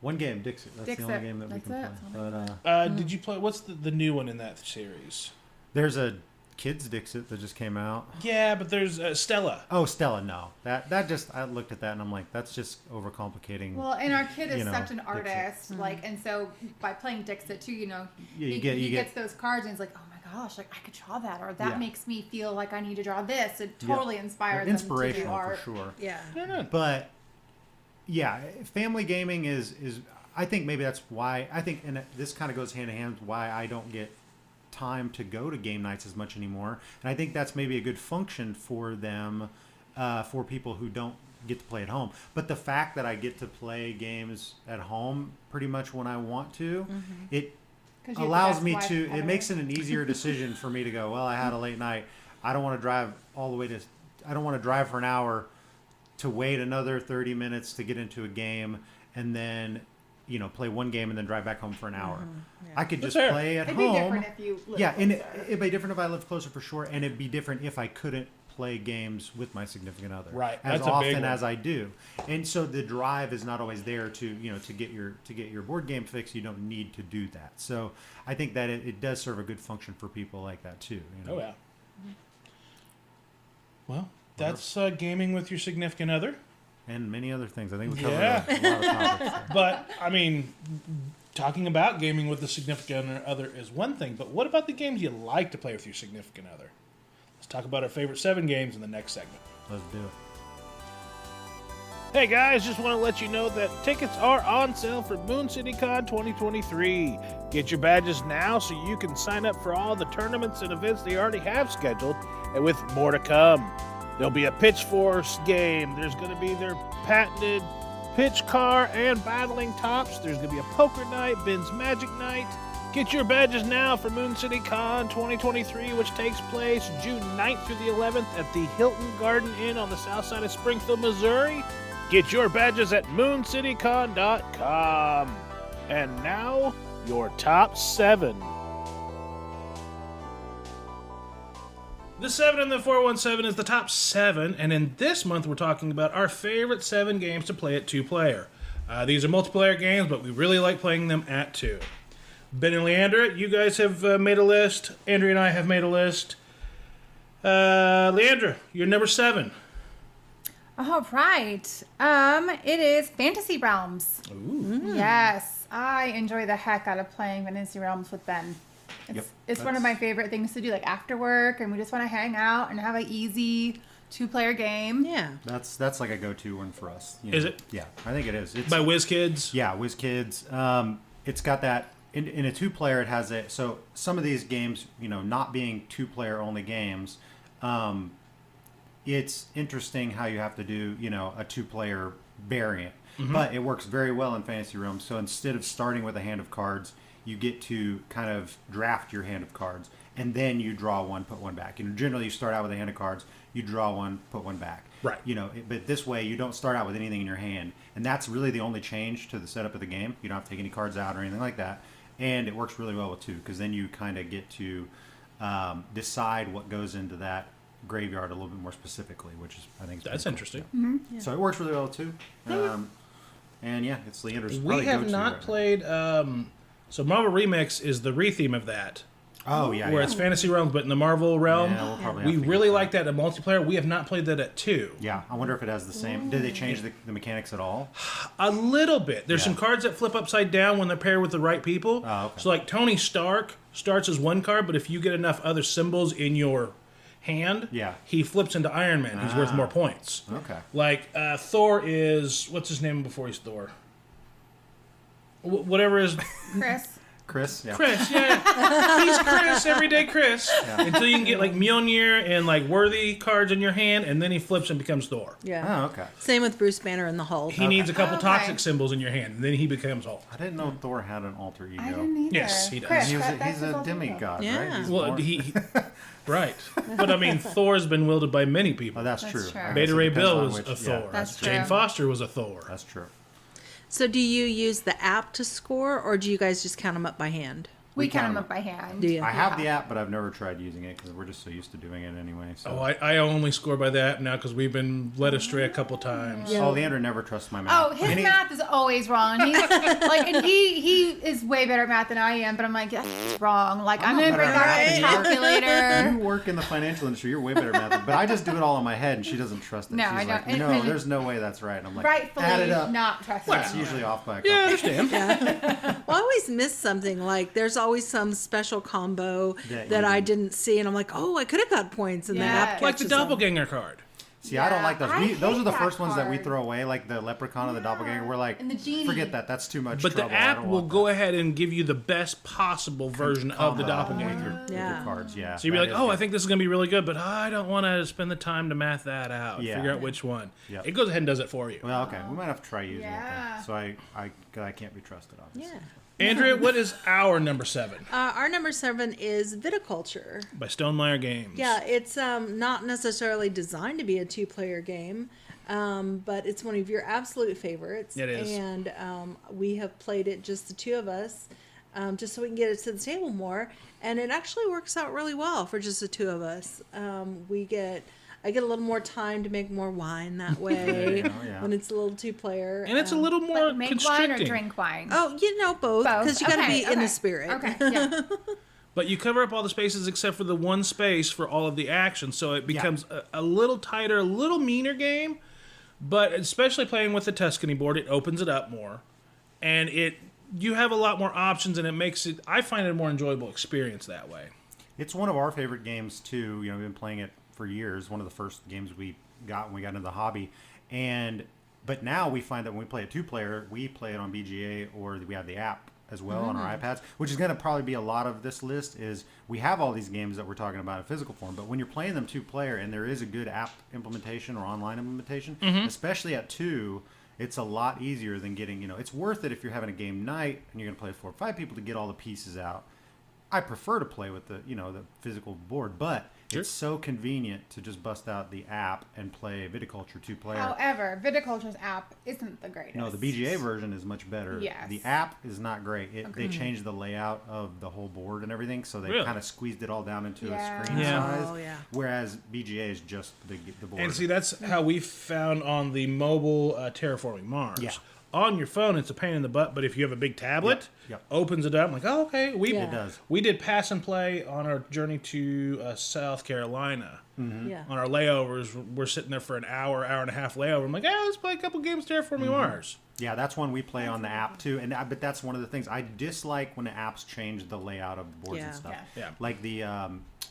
One game, Dixit. That's the only game that we can play. But, did you play? What's the new one in that series? There's a kids Dixit that just came out. Yeah, but there's Stella. Oh, Stella, no. That just, I looked at that and I'm like, that's just overcomplicating. Well, and our kid is such an artist, and so by playing Dixit too, he gets those cards and he's like, oh my gosh, like I could draw that, or that makes me feel like I need to draw this. It totally inspires them to do art. For sure. Yeah. But yeah, family gaming is I think maybe that's why and this kind of goes hand in hand with why I don't get time to go to game nights as much anymore. And I think that's maybe a good function for them, for people who don't get to play at home. But the fact that I get to play games at home pretty much when I want to, it allows me to. It makes it an easier decision for me to go. Well, I had a late night. I don't want to drive all the way to. I don't want to drive for an hour to wait another 30 minutes to get into a game and then play one game and then drive back home for an hour. I could just play at home. It'd be different if you lived closer. It'd be different if I lived closer for sure, and it'd be different if I couldn't play games with my significant other as often as I do. And so the drive is not always there to to get your board game fix. You don't need to do that. So I think that it does serve a good function for people like that too. Oh yeah. Well, that's gaming with your significant other. And many other things. I think we covered a lot of topics there. But, I mean, talking about gaming with the significant other is one thing, but what about the games you like to play with your significant other? Let's talk about our favorite 7 games in the next segment. Let's do it. Hey guys, just want to let you know that tickets are on sale for Moon City Con 2023. Get your badges now so you can sign up for all the tournaments and events they already have scheduled, and with more to come. There'll be a PitchForce game. There's going to be their patented pitch car and battling tops. There's going to be a poker night, Ben's Magic Night. Get your badges now for Moon City Con 2023, which takes place June 9th through the 11th at the Hilton Garden Inn on the south side of Springfield, Missouri. Get your badges at mooncitycon.com. And now, your top 7. The 7 in the 417 is the top 7, and in this month we're talking about our favorite 7 games to play at 2-player. These are multiplayer games, but we really like playing them at 2. Ben and Leeandra, you guys have made a list. Andrea and I have made a list. Leeandra, you're number 7. All right. It is Fantasy Realms. Ooh. Yes, I enjoy the heck out of playing Fantasy Realms with Ben. It's one of my favorite things to do, like after work, and we just want to hang out and have an easy 2-player game. Yeah. That's like a go-to one for us. Is it? Yeah, I think it is. It's by WizKids? Yeah, WizKids. It's got that, in a 2-player, it has a, so some of these games, not being 2-player only games, it's interesting how you have to do, a 2-player variant. Mm-hmm. But it works very well in Fantasy Realms. So instead of starting with a hand of cards, you get to kind of draft your hand of cards, and then you draw one, put one back. Generally, you start out with a hand of cards, you draw one, put one back. Right. But this way, you don't start out with anything in your hand, and that's really the only change to the setup of the game. You don't have to take any cards out or anything like that, and it works really well with 2, because then you kind of get to decide what goes into that graveyard a little bit more specifically, which is I think is That's pretty interesting. Cool. Yeah. So it works really well too. And yeah, it's Leandra's. We have not played. So Marvel Remix is the retheme of that. Oh yeah, where it's fantasy realms, but in the Marvel realm. Yeah, we'll probably we have to really get like that in multiplayer. We have not played that at 2. Yeah, I wonder if it has the same. Did they change the mechanics at all? A little bit. There's some cards that flip upside down when they're paired with the right people. Oh, okay. So like Tony Stark starts as one card, but if you get enough other symbols in your hand, he flips into Iron Man. He's worth more points. Okay. Like Thor is what's his name before he's Thor? Whatever is Chris, yeah. Chris, yeah. He's Chris, everyday Chris. Yeah. Until you can get like Mjolnir and like worthy cards in your hand, and then he flips and becomes Thor. Yeah. Oh, okay. Same with Bruce Banner and the Hulk. He needs a couple toxic symbols in your hand, and then he becomes Hulk. I didn't know Thor had an alter ego. I didn't either. Yes, he does. Chris, He's a demigod, right? He's well, he right. But I mean, Thor's been wielded by many people. Oh, that's true. Beta Ray Bill was a Thor. That's true. Jane Foster was a Thor. That's true. So do you use the app to score, or do you guys just count them up by hand? We count them up by hand. Do you? I have the app, but I've never tried using it because we're just so used to doing it anyway. So. Oh, I only score by the app now because we've been led astray a couple times. Yeah. Oh, Leandra never trusts my math. Oh, his math is always wrong. He's like, and he is way better at math than I am. But I'm like, that's wrong. Like I'm gonna bring out the calculator. You work in the financial industry. You're way better at math. But I just do it all in my head, and she doesn't trust it. No, She's I like, don't. no, there's no way that's right. And I'm like, Rightfully add it up. not trusting. It's usually off by a couple. Yeah, I understand. Well, I always miss something. Like there's always some special combo that I didn't see, and I'm like, oh, I could have got points in the app. Like the doppelganger card. See, I don't like those. Those are the first ones that we card. throw away, like the leprechaun and the doppelganger. We're like, And the genie. forget that. That's too much But trouble. the app will go ahead and give you the best possible version of the doppelganger. With your cards, yeah. So you'd be like, oh, I think this is going to be really good, but I don't want to spend the time to math that out. Figure out which one. Yep. It goes ahead and does it for you. Well, okay. We might have to try using it Yeah. then. So I can't be trusted, obviously. Yeah. Andrea, what is our number 7? Our number 7 is Viticulture. By Stonemeyer Games. Yeah, it's not necessarily designed to be a 2-player game, but it's one of your absolute favorites. It is. And we have played it, just the two of us, just so we can get it to the table more. And it actually works out really well for just the two of us. I get a little more time to make more wine that way when it's a little 2-player. And it's a little more Like make constricting. wine or drink wine? Oh, both. Because you got to be in the spirit. Okay. Yeah. But you cover up all the spaces except for the one space for all of the action, so it becomes a little tighter, a little meaner game. But especially playing with the Tuscany board, it opens it up more. And you have a lot more options, and it makes it, I find it a more enjoyable experience that way. It's one of our favorite games, too. We've been playing it for years. One of the first games we got when we got into the hobby. But now we find that when we play a 2-player, we play it on BGA, or we have the app as well on our iPads, which is going to probably be a lot of this list. Is we have all these games that we're talking about in physical form, but when you're playing them 2-player and there is a good app implementation or online implementation, especially at 2, it's a lot easier than getting, it's worth it if you're having a game night and you're going to play 4 or 5 people to get all the pieces out. I prefer to play with the physical board, but it's so convenient to just bust out the app and play Viticulture 2-player. However, Viticulture's app isn't the greatest. No, the BGA version is much better. Yes. The app is not great. They changed the layout of the whole board and everything, so they kind of squeezed it all down into a screen size. Oh, yeah. Whereas BGA is just the board. And see, that's how we found on the mobile Terraforming Mars. Yeah. On your phone, it's a pain in the butt, but if you have a big tablet, opens it up. I'm like, oh, okay. It does. We did pass and play on our journey to South Carolina. Yeah. On our layovers, we're sitting there for an hour and a half layover. I'm like, let's play a couple games Terraforming Mars. Yeah, that's one we play on the app too, but that's one of the things I dislike when the apps change the layout of the boards and stuff. Yeah. Like the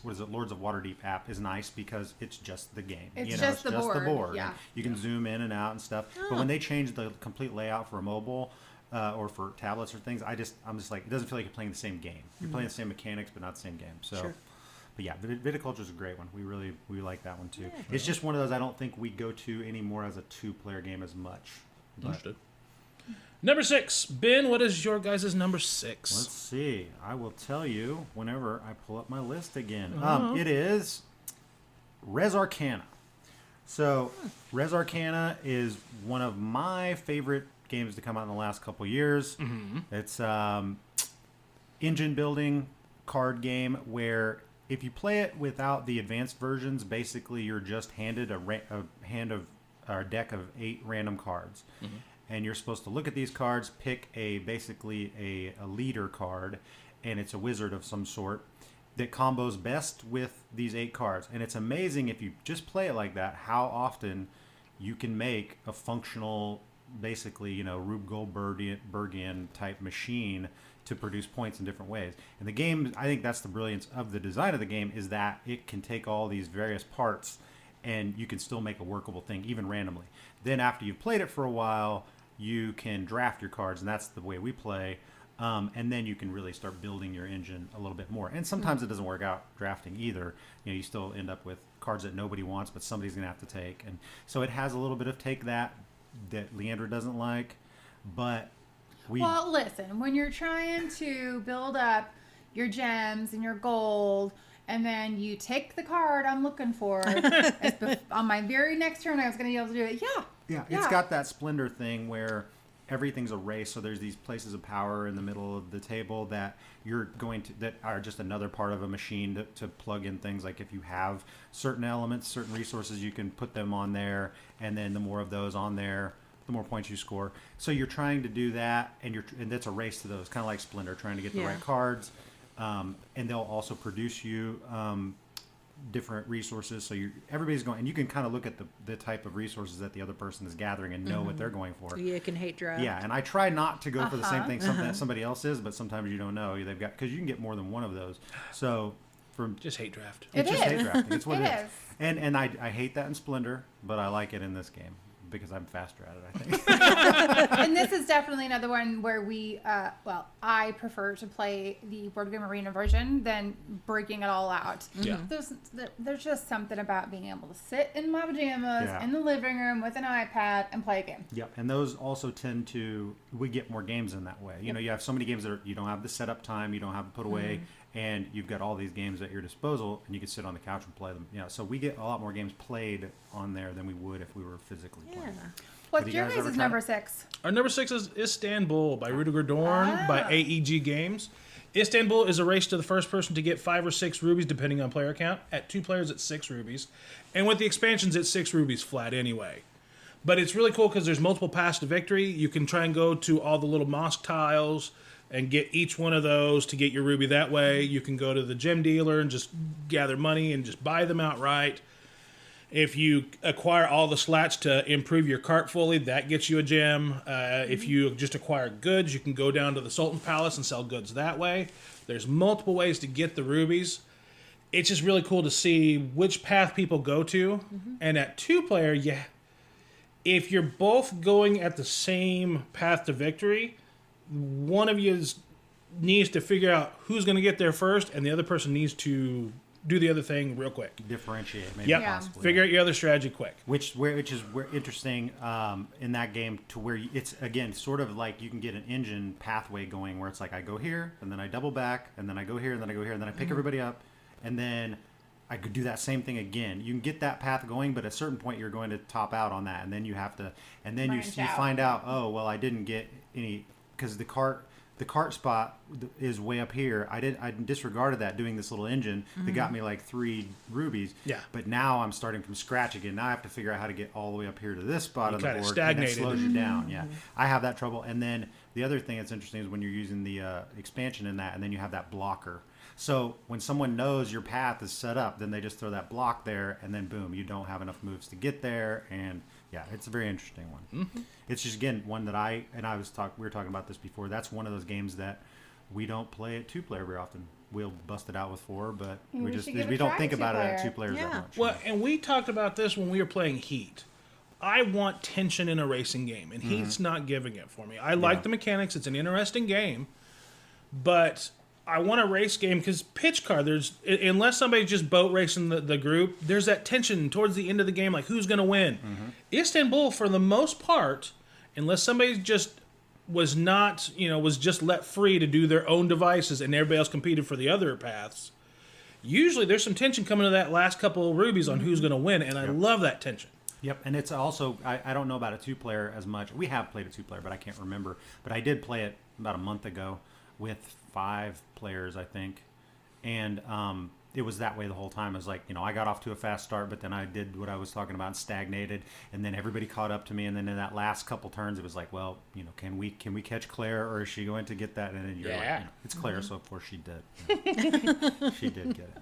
Lords of Waterdeep app is nice because it's just the game. It's just the board. Yeah. And you can zoom in and out and stuff. But when they change the complete layout for a mobile or for tablets or things, I'm just like, it doesn't feel like you're playing the same game. You're playing the same mechanics, but not the same game. So. Sure. But yeah, Viticulture is a great one. We like that one too. Yeah. It's just one of those I don't think we go to anymore as a 2-player game as much. Understood. Number 6. Ben, what is your guys' number 6? Let's see. I will tell you whenever I pull up my list again. It is Res Arcana. So Res Arcana is one of my favorite games to come out in the last couple years. It's engine building card game where if you play it without the advanced versions, basically you're just handed a deck of 8 random cards. Mm-hmm. And you're supposed to look at these cards, pick basically a leader card, and it's a wizard of some sort that combos best with these 8 cards. And it's amazing if you just play it like that, how often you can make a functional, basically, Rube Goldbergian type machine to produce points in different ways. And the game, I think that's the brilliance of the design of the game, is that it can take all these various parts and you can still make a workable thing, even randomly. Then after you've played it for a while, you can draft your cards, and that's the way we play. And then you can really start building your engine a little bit more. And sometimes it doesn't work out drafting either. You still end up with cards that nobody wants, but somebody's going to have to take. And so it has a little bit of take that Leeandra doesn't like. But well, listen, when you're trying to build up your gems and your gold, and then you take the card I'm looking for, on my very next turn I was going to be able to do it. Yeah, it's got that Splendor thing where everything's a race. So there's these places of power in the middle of the table that that are just another part of a machine to plug in things. Like if you have certain elements, certain resources, you can put them on there, and then the more of those on there, the more points you score. So you're trying to do that, and that's a race to those, kind of like Splendor, trying to get the right cards. And they'll also produce you different resources, so everybody's going, and you can kind of look at the type of resources that the other person is gathering and know what they're going for. You can hate draft. Yeah, and I try not to go for the same thing that somebody else is, but sometimes you don't know they've got, because you can get more than one of those. So just hate draft. It's just hate drafting. It's what it is. And I hate that in Splendor, but I like it in this game because I'm faster at it, I think. And this is definitely another one where I prefer to play the Board Game Arena version than breaking it all out. Yeah. There's just something about being able to sit in my pajamas in the living room with an iPad and play a game. Yep, and those also we get more games in that way. You have so many games that you don't have the setup time, you don't have to put away, and you've got all these games at your disposal, and you can sit on the couch and play them. So we get a lot more games played on there than we would if we were physically playing. What's your guys' number 6? Our number 6 is Istanbul by Rudiger Dorn by AEG Games. Istanbul is a race to the first person to get 5 or 6 rubies, depending on player count. At 2 players, it's 6 rubies. And with the expansions, it's 6 rubies flat anyway. But it's really cool because there's multiple paths to victory. You can try and go to all the little mosque tiles and get each one of those to get your ruby that way. You can go to the gem dealer and just gather money and just buy them outright. If you acquire all the slats to improve your cart fully, that gets you a gem. If you just acquire goods, you can go down to the Sultan's Palace and sell goods that way. There's multiple ways to get the rubies. It's just really cool to see which path people go to. And at 2-player, if you're both going at the same path to victory, one of you needs to figure out who's going to get there first, and the other person needs to do the other thing real quick. Differentiate, maybe possibly. Figure out your other strategy quick. Which is interesting in that game, to where it's, again, sort of like you can get an engine pathway going where it's like I go here, and then I double back, and then I go here, and then I go here, and then I pick everybody up, and then I could do that same thing again. You can get that path going, but at a certain point you're going to top out on that, and then you have to, and then you find out, oh, well, I didn't get any, because the cart spot is way up here. I disregarded that doing this little engine that got me like 3 rubies. Yeah. But now I'm starting from scratch again. Now I have to figure out how to get all the way up here to this spot on the board. Stagnated. And it slows you down. Yeah. I have that trouble. And then the other thing that's interesting is when you're using the expansion in that, and then you have that blocker. So when someone knows your path is set up, then they just throw that block there, and then boom, you don't have enough moves to get there. And yeah, it's a very interesting one. It's just, again, one that we were talking about this before. That's one of those games that we don't play at 2-player very often. We'll bust it out with 4, but we don't think about it at 2 players that much. Well, and we talked about this when we were playing Heat. I want tension in a racing game, and Heat's not giving it for me. I like the mechanics; it's an interesting game, but I want a race game because pitch car. Unless somebody's just boat racing the group, there's that tension towards the end of the game, like who's going to win. Istanbul, for the most part, unless somebody just was just let free to do their own devices and everybody else competed for the other paths, usually there's some tension coming to that last couple of rubies on who's going to win, and I love that tension. Yep, and it's also, I don't know about a 2-player as much. We have played a 2-player, but I can't remember. But I did play it about a month ago with 5 players, I think. And it was that way the whole time. It was like, I got off to a fast start, but then I did what I was talking about, stagnated, and then everybody caught up to me, and then in that last couple turns, it was like, well, can we catch Claire, or is she going to get that? And then you're like, it's Claire, so of course she did. She did get it.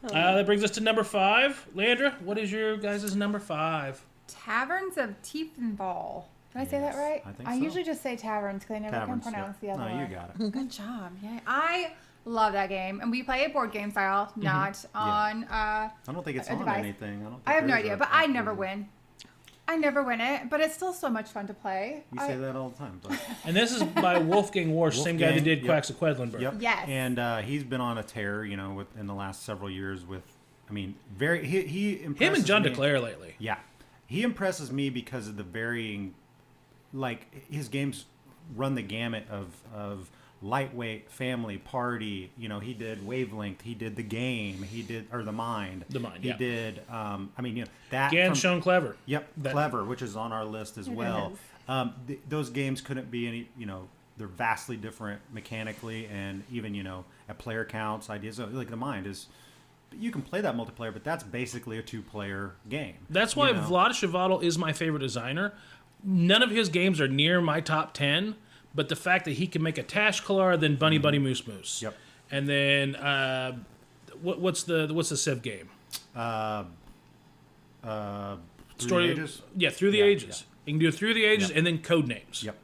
But. That brings us to number 5. Leandra, what is your guys' number 5? Taverns of Tiefethal. Did I say that right? I think I so. usually just say taverns because I never can pronounce the other one. No, you got it. Good job. Yeah, I love that game, and we play it board game style, not on. I don't think it's on device. anything. I have no idea, but I never win. I never win it, but it's still so much fun to play. You say that all the time. But. And this is by Wolfgang Warsch, same guy that did Quacks of Quedlinburg. Yep. Yes. And he's been on a tear, in the last several years with, very he impresses Him and John me. DeClaire lately. Yeah. He impresses me because of the varying, his games run the gamut of lightweight, family, party. He did Wavelength. He did The Game. He did, or The Mind. The Mind, He yeah. did, that. Gan Shown Clever. Yep, Clever, which is on our list as well. Those games couldn't be any, they're vastly different mechanically and even, at player counts, ideas. Like The Mind is, you can play that multiplayer, but that's basically a 2-player game. That's why Vlad Chvátil is my favorite designer. None of his games are near my top 10, but the fact that he can make a Tashkalar, then Bunny Bunny Moose Moose. Yep. And then what's the Civ game? Through the Ages? Yeah, Through the Ages. You can do Through the Ages and then code names. Yep.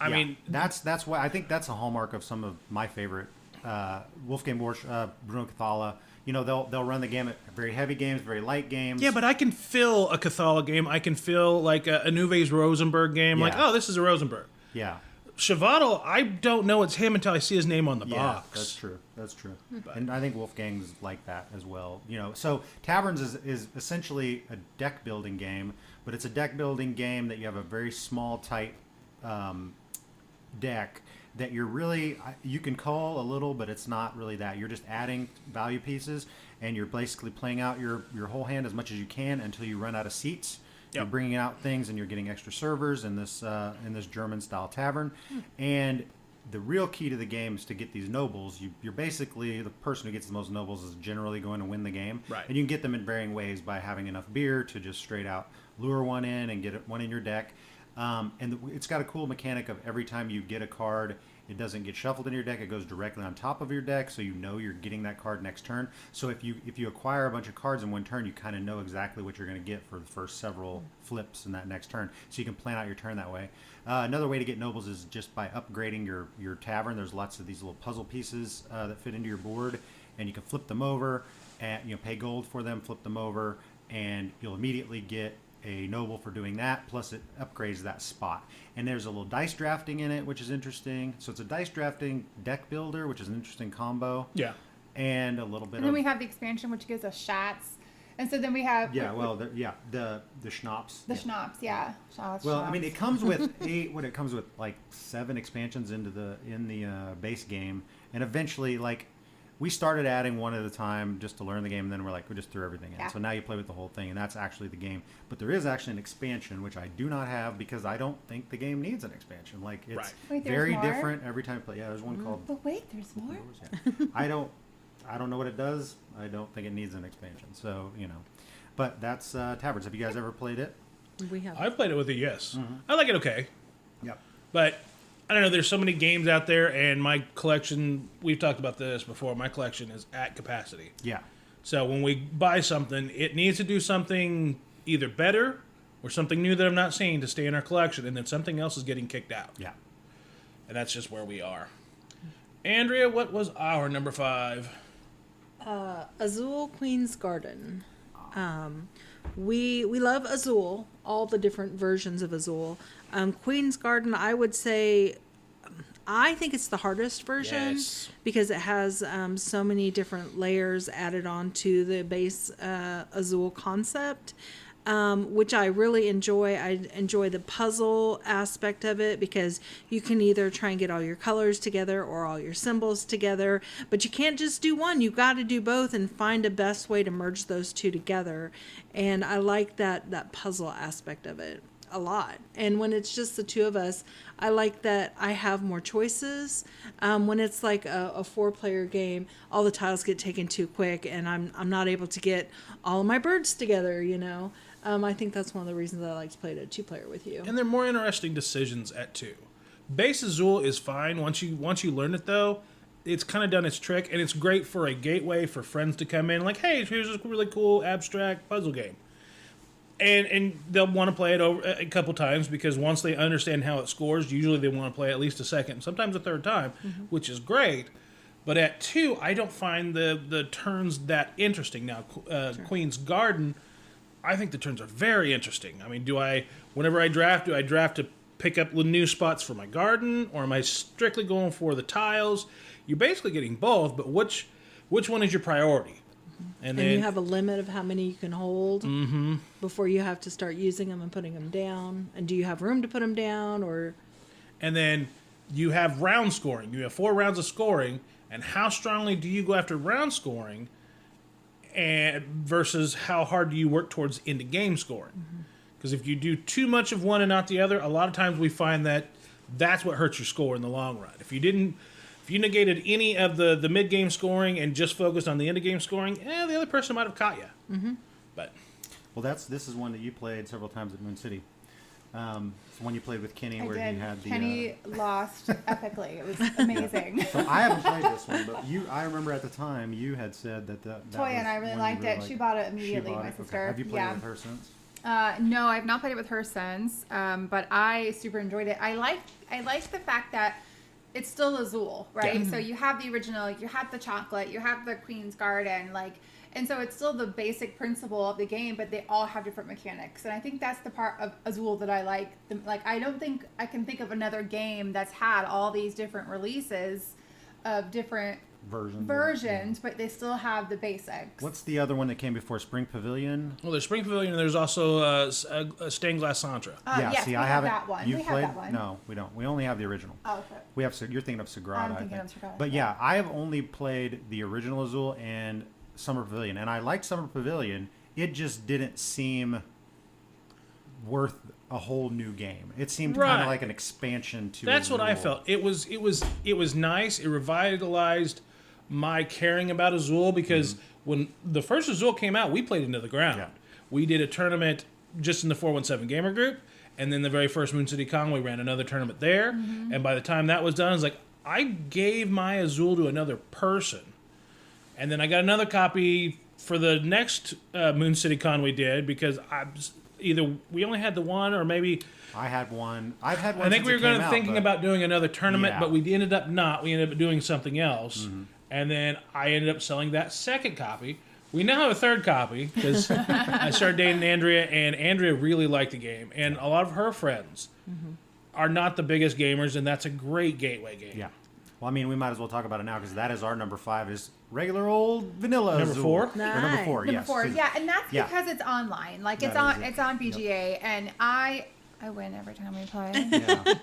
I mean, that's why I think that's a hallmark of some of my favorite Wolfgang Warsch, Bruno Cathala. They'll run the gamut. Very heavy games, very light games. yeah, but I can fill a Cathala game. I can fill like a Nuves Rosenberg game. Yeah. Like, oh, this is a Rosenberg. Yeah. Chvátil, I don't know it's him until I see his name on the box. That's true. That's true. And I think Wolfgang's like that as well. So Taverns is essentially a deck building game, but it's a deck building game that you have a very small, tight deck that you can call a little, but it's not really that. You're just adding value pieces, and you're basically playing out your whole hand as much as you can until you run out of seats. You're bringing out things, and you're getting extra servers in this German style tavern. And the real key to the game is to get these nobles. You're basically the person who gets the most nobles is generally going to win the game. Right. And you can get them in varying ways by having enough beer to just straight out lure one in and get one in your deck. It's got a cool mechanic of every time you get a card, it doesn't get shuffled in your deck. It goes directly on top of your deck, so you're getting that card next turn. So if you acquire a bunch of cards in one turn, you kind of know exactly what you're going to get for the first several flips in that next turn. So you can plan out your turn that way. Another way to get nobles is just by upgrading your tavern. There's lots of these little puzzle pieces that fit into your board, and you can flip them over, and pay gold for them, flip them over, and you'll immediately get a noble for doing that, plus it upgrades that spot. And there's a little dice drafting in it, which is interesting. So it's a dice drafting deck builder, which is an interesting combo. Yeah. And a little bit And then we have the expansion, which gives us shots. And so then we have... the schnapps. The schnapps, yeah. Shots, Well, schnapps. I mean, it comes with it comes with like 7 expansions in the base game. And eventually, we started adding one at a time just to learn the game, and then we just threw everything in. Yeah. So now you play with the whole thing, and that's actually the game. But there is actually an expansion, which I do not have because I don't think the game needs an expansion. It's Right. Wait, there's very more? different every time you play. Yeah, there's one called... But wait, there's more? Yeah. I don't know what it does. I don't think it needs an expansion. So, But that's Taverns. Have you guys ever played it? We have. I've played it with a yes. I like it okay. Yep. But I don't know, there's so many games out there, and my collection, we've talked about this before, my collection is at capacity. Yeah. So when we buy something, it needs to do something either better or something new that I'm not seeing to stay in our collection, and then something else is getting kicked out. Yeah. And that's just where we are. Andrea, what was our number 5? Azul Queen's Garden. We love Azul, all the different versions of Azul. Queen's Garden, I would say, I think it's the hardest version because it has so many different layers added on to the base Azul concept, which I really enjoy. I enjoy the puzzle aspect of it because you can either try and get all your colors together or all your symbols together, but you can't just do one. You've got to do both and find a best way to merge those two together. And I like that puzzle aspect of it. a lot. And when it's just the two of us, I like that I have more choices. When it's like a 4-player game, all the tiles get taken too quick, and I'm not able to get all of my birds together, you know. I think that's one of the reasons I like to play it at 2-player with you. And they're more interesting decisions at 2. Base Azul is fine. Once you learn it, though, it's kind of done its trick, and it's great for a gateway for friends to come in. Like, hey, here's this really cool abstract puzzle game. And they'll want to play it over a couple times, because once they understand how it scores, usually they want to play at least a second, sometimes a third time, which is great. But at 2, I don't find the turns that interesting. Now, Queen's Garden, I think the turns are very interesting. I mean, whenever I draft, do I draft to pick up new spots for my garden, or am I strictly going for the tiles? You're basically getting both, but which one is your priority? And then you have a limit of how many you can hold before you have to start using them and putting them down. And do you have room to put them down, or? And then you have round scoring. You have 4 rounds of scoring, and how strongly do you go after round scoring? And versus how hard do you work towards into game scoring? Because if you do too much of one and not the other, a lot of times we find that that's what hurts your score in the long run. If you negated any of the mid game scoring and just focused on the end of game scoring, the other person might have caught you. But this is one that you played several times at Moon City. It's the one you played with Kenny, I where did. he had the Kenny lost epically. It was amazing. So I haven't played this one, but I remember at the time you had said that Toya and I really liked it. She bought it immediately. My sister. Okay. Have you played it with her since? No, I've not played it with her since. But I super enjoyed it. I like the fact that it's still Azul, right? Yeah. So you have the original, you have the chocolate, you have the Queen's Garden, and so it's still the basic principle of the game, but they all have different mechanics. And I think that's the part of Azul that I like. I don't think I can think of another game that's had all these different releases of different versions, but they still have the basics. What's the other one that came before Spring Pavilion? Well, there's Spring Pavilion, and there's also a Stained Glass Santra. Yes, see, we I have haven't. that one. You've We played? have that one. No, we don't. We only have the original. Oh, okay. We have. You're thinking of Sagrada. I'm thinking of Sagrada. But yeah, I have only played the original Azul and Summer Pavilion, and I liked Summer Pavilion. It just didn't seem worth a whole new game. It seemed kind of like an expansion to. That's Azul. what I felt. It was nice. It revitalized my caring about Azul, because when the first Azul came out, we played into the ground. Yeah. We did a tournament just in the 417Gamer group, and then the very first Moon City Con, we ran another tournament there. And by the time that was done, I was like, I gave my Azul to another person. And then I got another copy for the next Moon City Con we did, because either we only had the one, or maybe I had one. I've had one. I think we were thinking about doing another tournament, but we ended up not. We ended up doing something else. And then I ended up selling that second copy. We now have a third copy, because I started dating Andrea, and Andrea really liked the game. And a lot of her friends are not the biggest gamers, and that's a great gateway game. Yeah. Well, I mean, we might as well talk about it now, because that is our number 5, is regular old vanilla Number Azul. 4? Or number 4, Number yes. 4, yeah, and that's Yeah. because it's online. Like it's That on is it. it's on BGA, and I win every time we play. Yeah.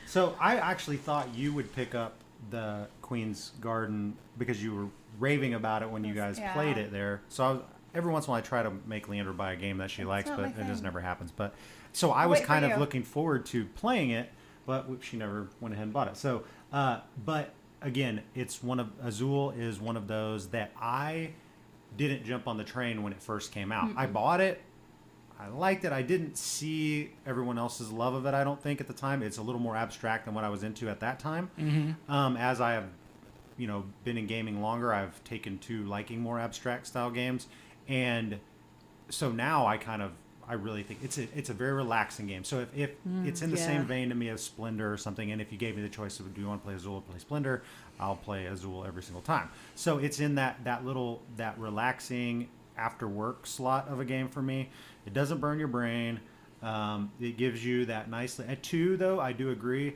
So I actually thought you would pick up the Queen's Garden, because you were raving about it when you guys played it there. So every once in a while I try to make Leeandra buy a game that she likes, but it just never happens. But so I was kind of looking forward to playing it, but she never went ahead and bought it. So, but again, Azul is one of those that I didn't jump on the train when it first came out. I bought it. I liked it. I didn't see everyone else's love of it, I don't think, at the time. It's a little more abstract than what I was into at that time. As I have, been in gaming longer, I've taken to liking more abstract style games. And so now I really think it's a very relaxing game. So if it's in the same vein to me as Splendor or something, and if you gave me the choice of do you want to play Azul or play Splendor, I'll play Azul every single time. So it's in that relaxing after work slot of a game for me. It doesn't burn your brain. It gives you that nice. At 2, though, I do agree.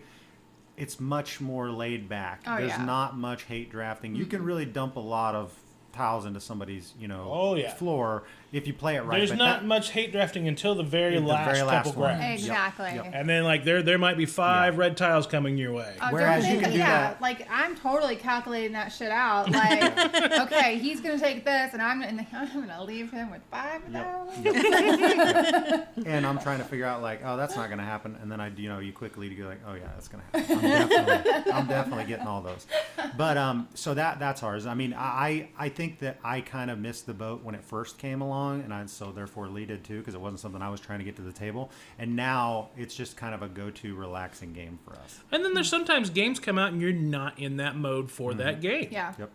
It's much more laid back. There's not much hate drafting. You can really dump a lot of tiles into somebody's, Oh, yeah. floor if you play it right. There's not much hate drafting until the very last couple one. grabs. Exactly. Yep. And then like there might be 5 red tiles coming your way. Whereas you can do that. Like I'm totally calculating that shit out. Like, okay, he's gonna take this, and I'm gonna leave him with 5 of those. Yep. And I'm trying to figure out like, oh, that's not gonna happen. And then you quickly go like, oh yeah, that's gonna happen. I'm definitely getting all those. But so that's ours. I mean, I think that I kind of missed the boat when it first came along. And so therefore Lee did too, because it wasn't something I was trying to get to the table. And now it's just kind of a go-to relaxing game for us. And then there's sometimes games come out and you're not in that mode for that game. Yeah. Yep.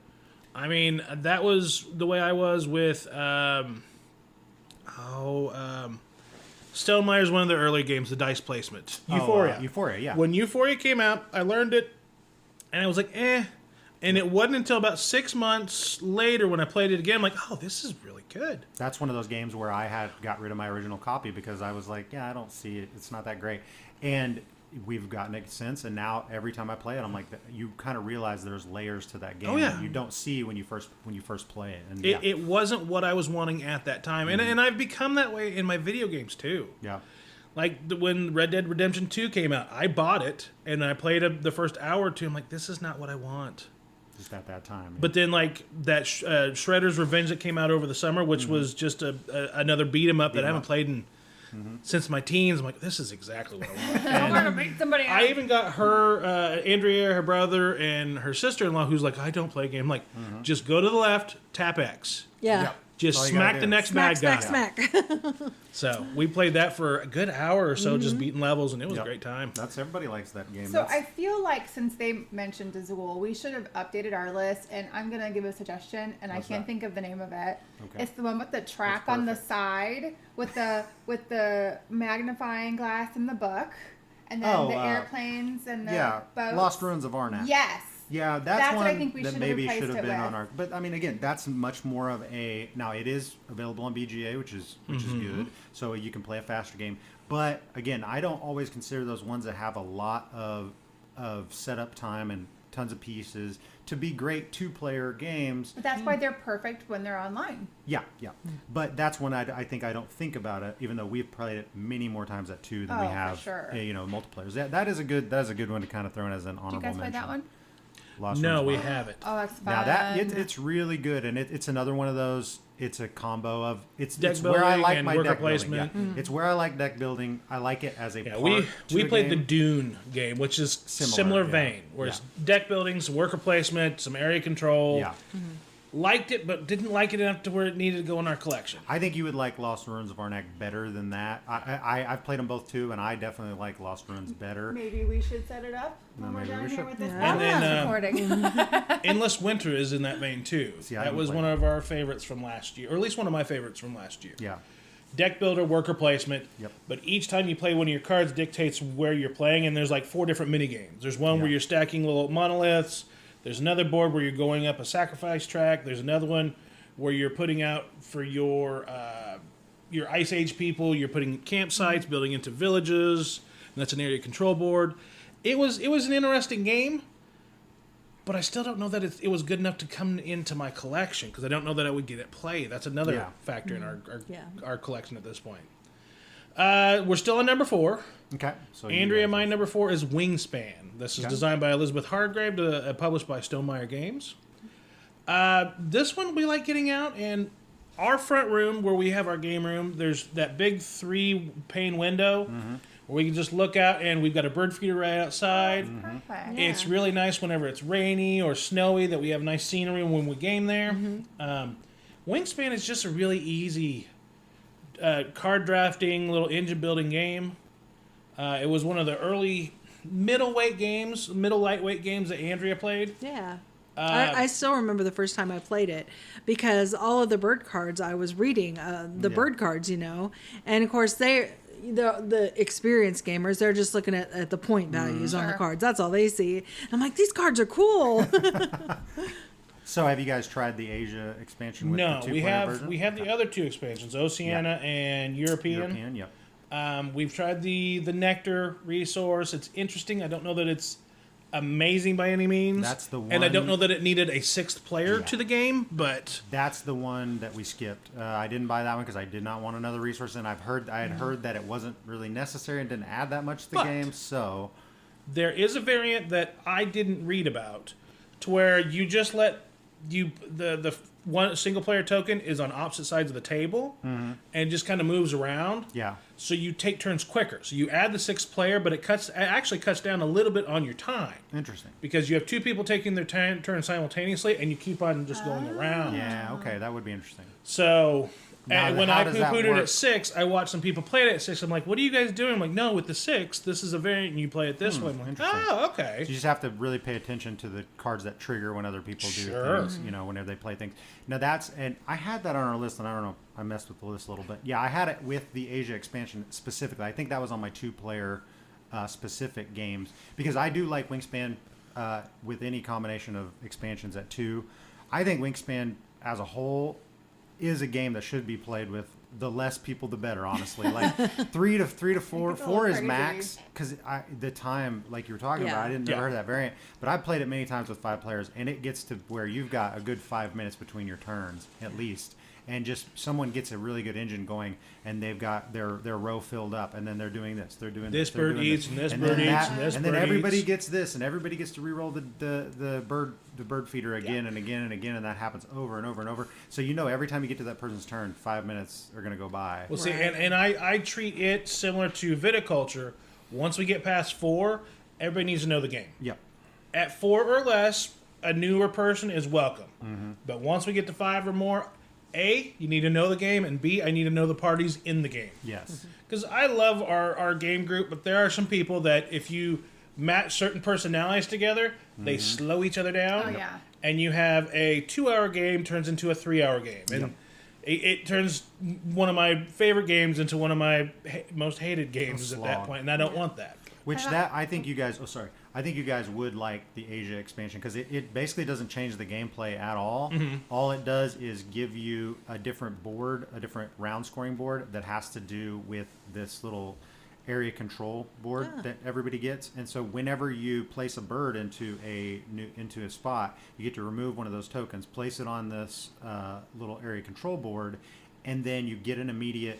I mean, that was the way I was with Stonemaier is one of the early games, the dice placement. Euphoria. Euphoria, yeah. When Euphoria came out, I learned it, and I was like, eh. And it wasn't until about 6 months later when I played it again, I'm like, oh, this is really good. That's one of those games where I got rid of my original copy because I was like, yeah, I don't see it. It's not that great. And we've gotten it since, and now every time I play it, I'm like, you kind of realize there's layers to that game that you don't see when you first play it. And it wasn't what I was wanting at that time. And I've become that way in my video games too. Yeah. Like when Red Dead Redemption 2 came out, I bought it, and I played the first hour or two. I'm like, this is not what I want. Just at that time. Yeah. But then, like, that Shredder's Revenge that came out over the summer, which was just another beat-em-up that I haven't played in since my teens. I'm like, this is exactly what I want. I want to beat somebody I even got her, Andrea, her brother, and her sister-in-law, who's like, I don't play a game. I'm like, just go to the left, tap X. Yeah. Yep. Just smack the next bad guy. Smack. So we played that for a good hour or so, just beating levels, and it was a great time. Everybody likes that game. So I feel like since they mentioned Azul, we should have updated our list, and I'm going to give a suggestion, and I can't think of the name of it. Okay. It's the one with the track on the side with the magnifying glass in the book, and then the airplanes and the boats. Lost Ruins of Arnak. Yes. Yeah, that's one what I think we that should maybe have should have been with. on our. But I mean, again, that's much more of a. Now it is available on BGA, which is good, so you can play a faster game. But again, I don't always consider those ones that have a lot of setup time and tons of pieces to be great 2-player games. But that's why they're perfect when they're online. Yeah. But that's when I think I don't think about it, even though we've played it many more times at 2 than we have, multiplayers. That is a good one to kind of throw in as an honorable mention. Did you guys play that one? No, we haven't. Oh, that's fun. Now it's really good, and it's another one of those. It's a combo of it's deck where I like and my worker deck placement. building. Yeah. It's where I like deck building. I like it as a part. We played the game. Dune game, which is similar vein, where it's deck building, some worker placement, some area control. Yeah. Liked it, but didn't like it enough to where it needed to go in our collection. I think you would like Lost Ruins of Arnak better than that. I've played them both too, and I definitely like Lost Ruins better. Maybe we should set it up when we're done here with this recording. podcast. Endless Winter is in that vein too. See, that was one of our favorites from last year, or at least one of my favorites from last year. Yeah. Deck builder, worker placement. Yep. But each time you play one of your cards dictates where you're playing, and there's like 4 different mini games. There's one where you're stacking little monoliths. There's another board where you're going up a sacrifice track. There's another one where you're putting out for your Ice Age people. You're putting campsites, building into villages. And that's an area control board. It was an interesting game, but I still don't know that it was good enough to come into my collection because I don't know that I would get it played. That's another factor in our collection at this point. We're still on number 4. Okay. So Andrea, my number 4 is Wingspan. This is designed by Elizabeth Hargrave, published by Stonemaier Games. This one we like getting out, and our front room where we have our game room, there's that big 3-pane window where we can just look out, and we've got a bird feeder right outside. Perfect. It's really nice whenever it's rainy or snowy that we have nice scenery when we game there. Wingspan is just a really easy card drafting, little engine building game. It was one of the early middle lightweight games that Andrea played. Yeah. I still remember the first time I played it because all of the bird cards I was reading, bird cards, and of course the experienced gamers, they're just looking at the point values on the cards. That's all they see. I'm like, these cards are cool. So have you guys tried the Asia expansion with the 2-player version? We have the other 2 expansions, Oceania and European. European, yep. We've tried the Nectar resource. It's interesting. I don't know that it's amazing by any means. That's the one. And I don't know that it needed a sixth player to the game, but that's the one that we skipped. I didn't buy that one because I did not want another resource, and I had heard that it wasn't really necessary and didn't add that much to the game. So there is a variant that I didn't read about, to where you just let the one single player token is on opposite sides of the table and just kind of moves around. Yeah. So you take turns quicker. So you add the sixth player, but it actually cuts down a little bit on your time. Interesting. Because you have two people taking their turn simultaneously, and you keep on just going around. Yeah. Okay, that would be interesting. So. And when I poo-pooed it work? at 6, I watched some people play it at 6. I'm like, what are you guys doing? I'm like, no, with the 6, this is a variant, and you play it this way. I'm like, interesting. oh, okay. So you just have to really pay attention to the cards that trigger when other people do things, whenever they play things. Now and I had that on our list, and I don't know, I messed with the list a little bit. Yeah, I had it with the Asia expansion specifically. I think that was on my 2-player specific games, because I do like Wingspan with any combination of expansions at 2. I think Wingspan as a whole is a game that should be played with the less people the better, honestly. Like 3 to 4 is max, because the time, like you were talking about, I didn't never heard that variant, but I played it many times with 5 players, and it gets to where you've got a good 5 minutes between your turns at least, and just someone gets a really good engine going, and they've got their row filled up, and then they're doing this, they're doing this, bird eats, and this bird eats, and this bird eats, and then everybody gets this, and everybody gets to re-roll the bird feeder again and again and again, and that happens over and over and over. So every time you get to that person's turn, 5 minutes are going to go by. Well, see, and I treat it similar to Viticulture. Once we get past 4, everybody needs to know the game. Yep. At 4 or less, a newer person is welcome. But once we get to 5 or more, A, you need to know the game, and B, I need to know the parties in the game. Yes. Because I love our game group, but there are some people that if you match certain personalities together, they slow each other down. Oh, yeah. And you have a 2-hour game turns into a 3-hour game. And it turns one of my favorite games into one of my most hated games at that point, and I don't want that. I think you guys would like the Asia expansion, because it basically doesn't change the gameplay at all. All it does is give you a different board, a different round scoring board that has to do with this little area control board that everybody gets. And so whenever you place a bird into a spot, you get to remove one of those tokens, place it on this little area control board, and then you get an immediate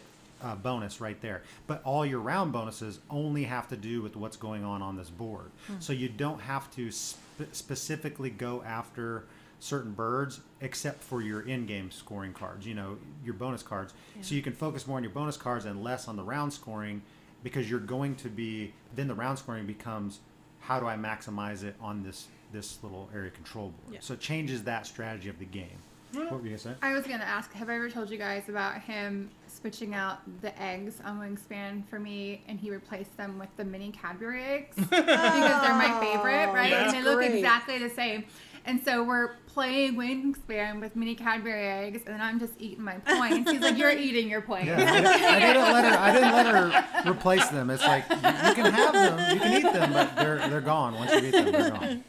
bonus right there. But all your round bonuses only have to do with what's going on this board. So you don't have to specifically go after certain birds except for your in-game scoring cards, your bonus cards. So you can focus more on your bonus cards and less on the round scoring, because you're going to be, then the round scoring becomes, how do I maximize it on this little area control board? So it changes that strategy of the game. What were you going to say? I was going to ask, have I ever told you guys about him switching out the eggs on Wingspan for me, and he replaced them with the mini Cadbury eggs? Because they're my favorite, right? Yeah, and they look great. exactly the same. And so we're playing Wingspan with mini Cadbury eggs, and then I'm just eating my points. He's like, "You're eating your points." Yeah, I didn't let her replace them. It's like, you can have them, you can eat them, but they're gone. Once you eat them, they're gone.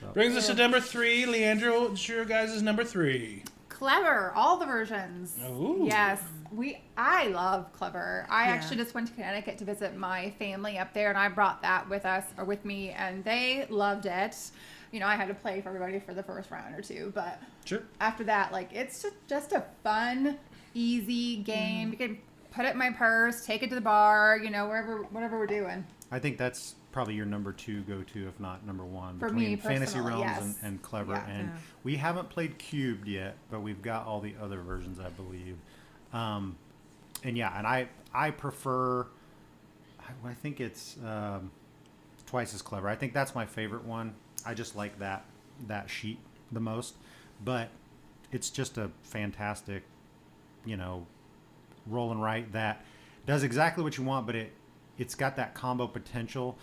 So. Brings us to number 3. Leandra, what's your guys' number 3? Clever, all the versions. Ooh. Yes, I love Clever. I actually just went to Connecticut to visit my family up there, and I brought that with me, and they loved it. I had to play for everybody for the first round or 2, but after that, it's just a fun, easy game. You can put it in my purse, take it to the bar, whatever we're doing. I think that's probably your number 2 go-to, if not number 1, for between me, Fantasy Realms yes. and Clever. And we haven't played Cubed yet, but we've got all the other versions, I believe. And I prefer, I think it's Twice as Clever. I think that's my favorite one. I just like that sheet the most, but it's just a fantastic, roll and write that does exactly what you want, but it's got that combo potential.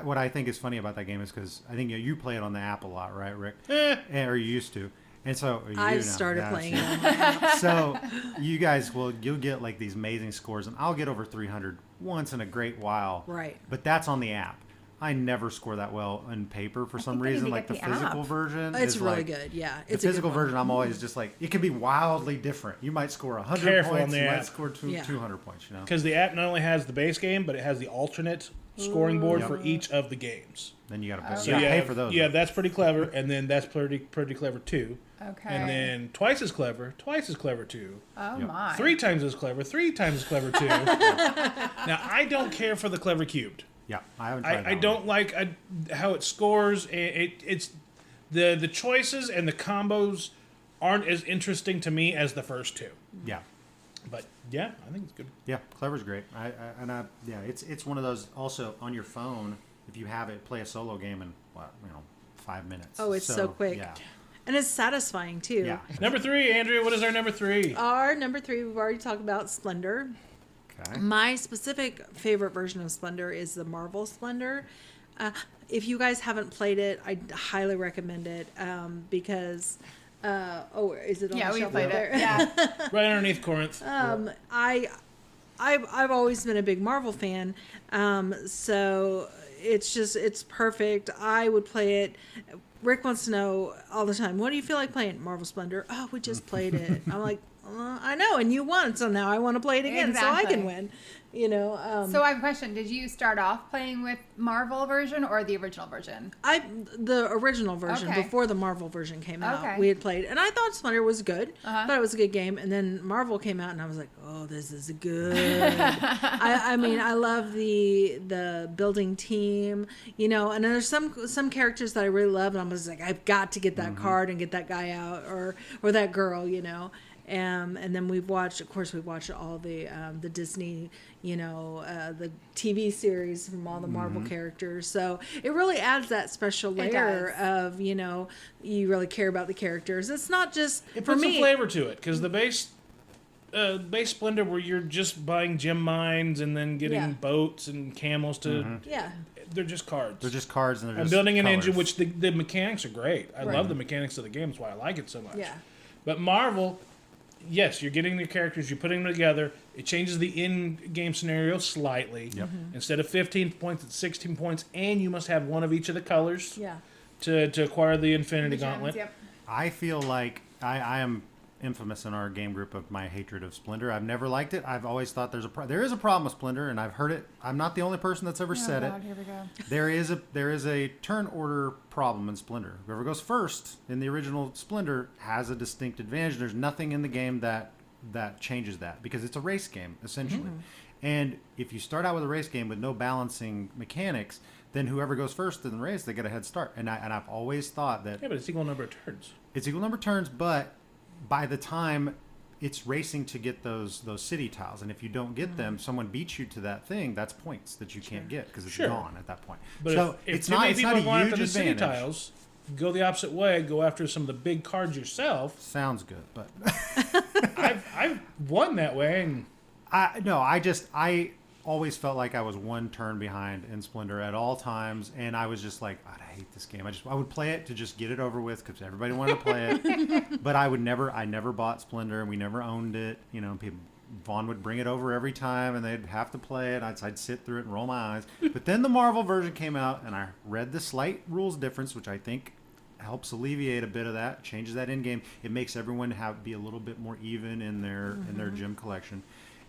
What I think is funny about that game is because I think you play it on the app a lot, right, Rick? Or you used to. And so I started playing it on the app. So you guys you'll get these amazing scores, and I'll get over 300 once in a great while. Right. But that's on the app. I never score that well on paper for some reason. The physical version, it's really good. Yeah, it's the physical version. I'm always just it can be wildly different. You might score 100 points. You might score 200 points. Because the app not only has the base game, but it has the alternate scoring board Yep. for each of the games. Then you got to So pay for those. Yeah, that's pretty clever, and then that's pretty clever too. Okay. And then twice as clever too. Oh Yep. my. 3 times as clever too. Now I don't care for the clever cubed. Yeah, I haven't tried that I one. don't like how it scores. It's the choices and the combos aren't as interesting to me as the first 2. Yeah. But yeah, I think it's good. Yeah, clever's great. It's one of those also on your phone. If you have it, play a solo game in 5 minutes. Oh, it's so quick. Yeah, And it's satisfying too. yeah. Number 3, Andrea. What is our number 3? Our number 3, we've already talked about Splendor. Okay. My specific favorite version of Splendor is the Marvel Splendor. If you guys haven't played it, I highly recommend it because. Is it on Yeah, the we shelf played right there? it. Yeah. Right underneath Corinth. I've always been a big Marvel fan, so it's perfect. I would play it. Rick wants to know all the time, what do you feel like playing? Marvel Splendor. Oh, we just played it. I'm like, I know, and you won, so now I want to play it again so I can Exactly. win. So I have a question. Did you start off playing with Marvel version or the original version? The original version Okay. before the Marvel version came out. Okay. We had played, and I thought Splendor was good. Uh-huh. Thought it was a good game, and then Marvel came out, and I was like, "Oh, this is good." I mean, I love the building team, and there's some characters that I really love, and I was like, I've got to get that card and get that guy out or that girl, And then we've watched all the Disney, the TV series from all the Marvel characters. So it really adds that special layer of, you really care about the characters. It's not just It for puts me. some flavor to it because the base Splendor, where you're just buying gem mines and then getting Yeah. boats and camels to, Yeah. they're just cards. They're just cards and they're I'm just building an colors. engine, which the mechanics are great. I Right. love the mechanics of the game. That's why I like it so much. Yeah. But Marvel, yes, you're getting the characters, you're putting them together. It changes the in-game scenario slightly. Yep. Instead of 15 points, it's 16 points, and you must have one of each of the colors Yeah. to acquire the Infinity The gems, Gauntlet. Yep. I feel like I am infamous in our game group of my hatred of Splendor. I've never liked it. I've always thought there is a problem with Splendor, and I've heard it. I'm not the only person that's ever said God, it. here we go. There is a turn order problem in Splendor. Whoever goes first in the original Splendor has a distinct advantage. There's nothing in the game that changes that because it's a race game essentially. And if you start out with a race game with no balancing mechanics, then whoever goes first in the race, they get a head start. And I've always thought that Yeah, but it's equal number of turns. it's equal number of turns, but by the time it's racing to get those city tiles, and if you don't get them, someone beats you to that thing. That's points that you can't get because it's Sure. gone at that point. But so if it's too not many it's people not are going a after huge the city advantage. tiles, go the opposite way, go after some of the big cards yourself. Sounds good, but I've won that way, and I always felt like I was one turn behind in Splendor at all times, and I was just like, I hate this game. I would play it to just get it over with because everybody wanted to play it, but I never bought Splendor, and we never owned it. Vaughn would bring it over every time, and they'd have to play it. I'd sit through it and roll my eyes. But then the Marvel version came out, and I read the slight rules difference, which I think helps alleviate a bit of that, changes that in game. It makes everyone be a little bit more even in their gem collection,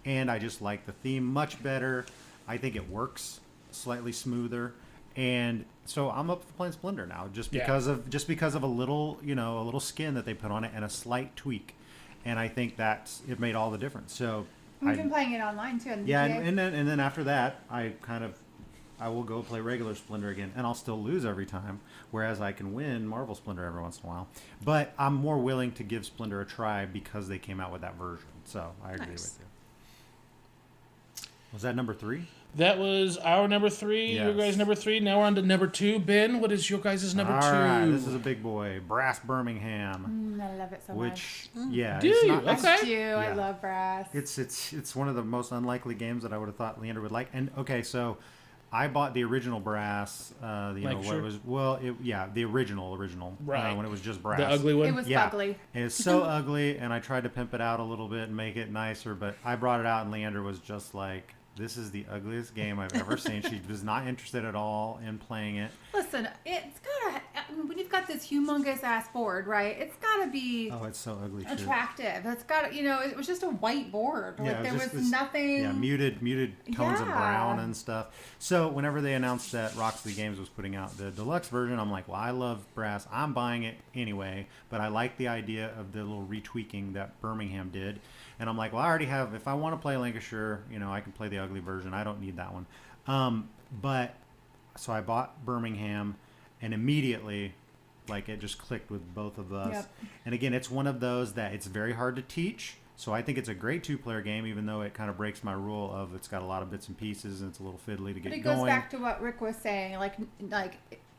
and I just like the theme much better. I think it works slightly smoother, and so I'm up for playing Splendor now, just because of a little skin that they put on it and a slight tweak. And I think it made all the difference. So We've been playing it online too. yeah, and then after that, I will go play regular Splendor again, and I'll still lose every time. Whereas I can win Marvel Splendor every once in a while. But I'm more willing to give Splendor a try because they came out with that version. So I agree with you. Was that number 3? that was our number 3. Your Yes. guys' number 3. Now we're on to number 2. Ben, what is your guys' number 2? All right, this is a big boy, Brass Birmingham, I love it so much. which yeah, Do it's you? not- it's- Okay. I do. I Yeah. love brass. It's one of the most unlikely games that I would have thought Leander would like. And okay, so I bought the original Brass. The original Right. when it was just Brass. The ugly one? It was Yeah, ugly. and it's so ugly, and I tried to pimp it out a little bit and make it nicer, but I brought it out, and Leander was just like, "This is the ugliest game I've ever seen." She was not interested at all in playing it. Listen, it's gotta. When you've got this humongous ass board, right? It's got to be Oh, it's so ugly. Too. attractive. It's got, it was just a white board. Like there was this, nothing. Yeah, muted tones of brown and stuff. So whenever they announced that Rocksteady Games was putting out the deluxe version, I'm like, well, I love brass. I'm buying it anyway. But I like the idea of the little retweaking that Birmingham did. And I'm like, well, I already have. If I want to play Lancashire, I can play the ugly version. I don't need that one. But so I bought Birmingham, and immediately, like, it just clicked with both of us. Yep. And again, it's one of those that it's very hard to teach. So I think it's a great 2-player game, even though it kind of breaks my rule of it's got a lot of bits and pieces and it's a little fiddly to get going. But it goes back to what Rick was saying, like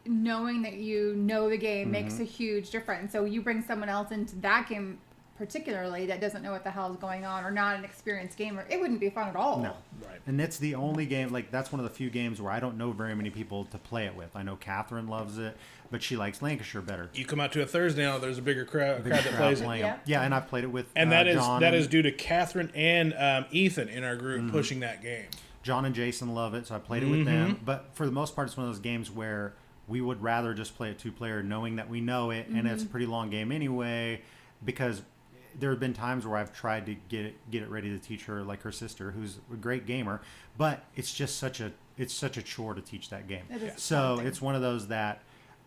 knowing that you know the game makes a huge difference. So you bring someone else into that game particularly that doesn't know what the hell is going on or not an experienced gamer, it wouldn't be fun at all. No. Right. And it's the only game, like, that's one of the few games where I don't know very many people to play it with. I know Catherine loves it, but she likes Lancashire better. You come out to a Thursday now, there's a bigger crowd that plays it. Yeah, and I've played it with and John that is due to Catherine and Ethan in our group pushing that game. John and Jason love it, so I played it with them. But for the most part, it's one of those games where we would rather just play a 2-player knowing that we know it, and it's a pretty long game anyway, because there have been times where I've tried to get it ready to teach her, like her sister, who's a great gamer, but it's just such a chore to teach that game. So it's one of those that,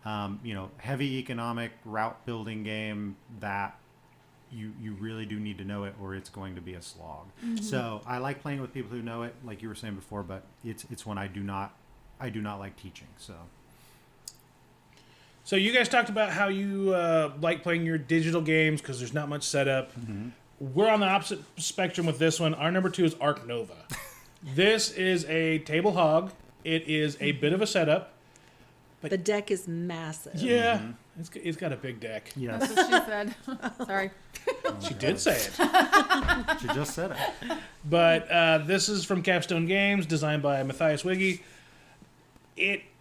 heavy economic route building game that you really do need to know it, or it's going to be a slog. So I like playing with people who know it, like you were saying before, but it's one I do not like teaching. So you guys talked about how you like playing your digital games because there's not much setup. We're on the opposite spectrum with this one. Our number 2 is Ark Nova. This is a table hog. It is a bit of a setup. But the deck is massive. Yeah, it's got a big deck. Yes. That's what she said. Sorry. She did say it. She just said it. But this is from Capstone Games, designed by Matthias Wiggy.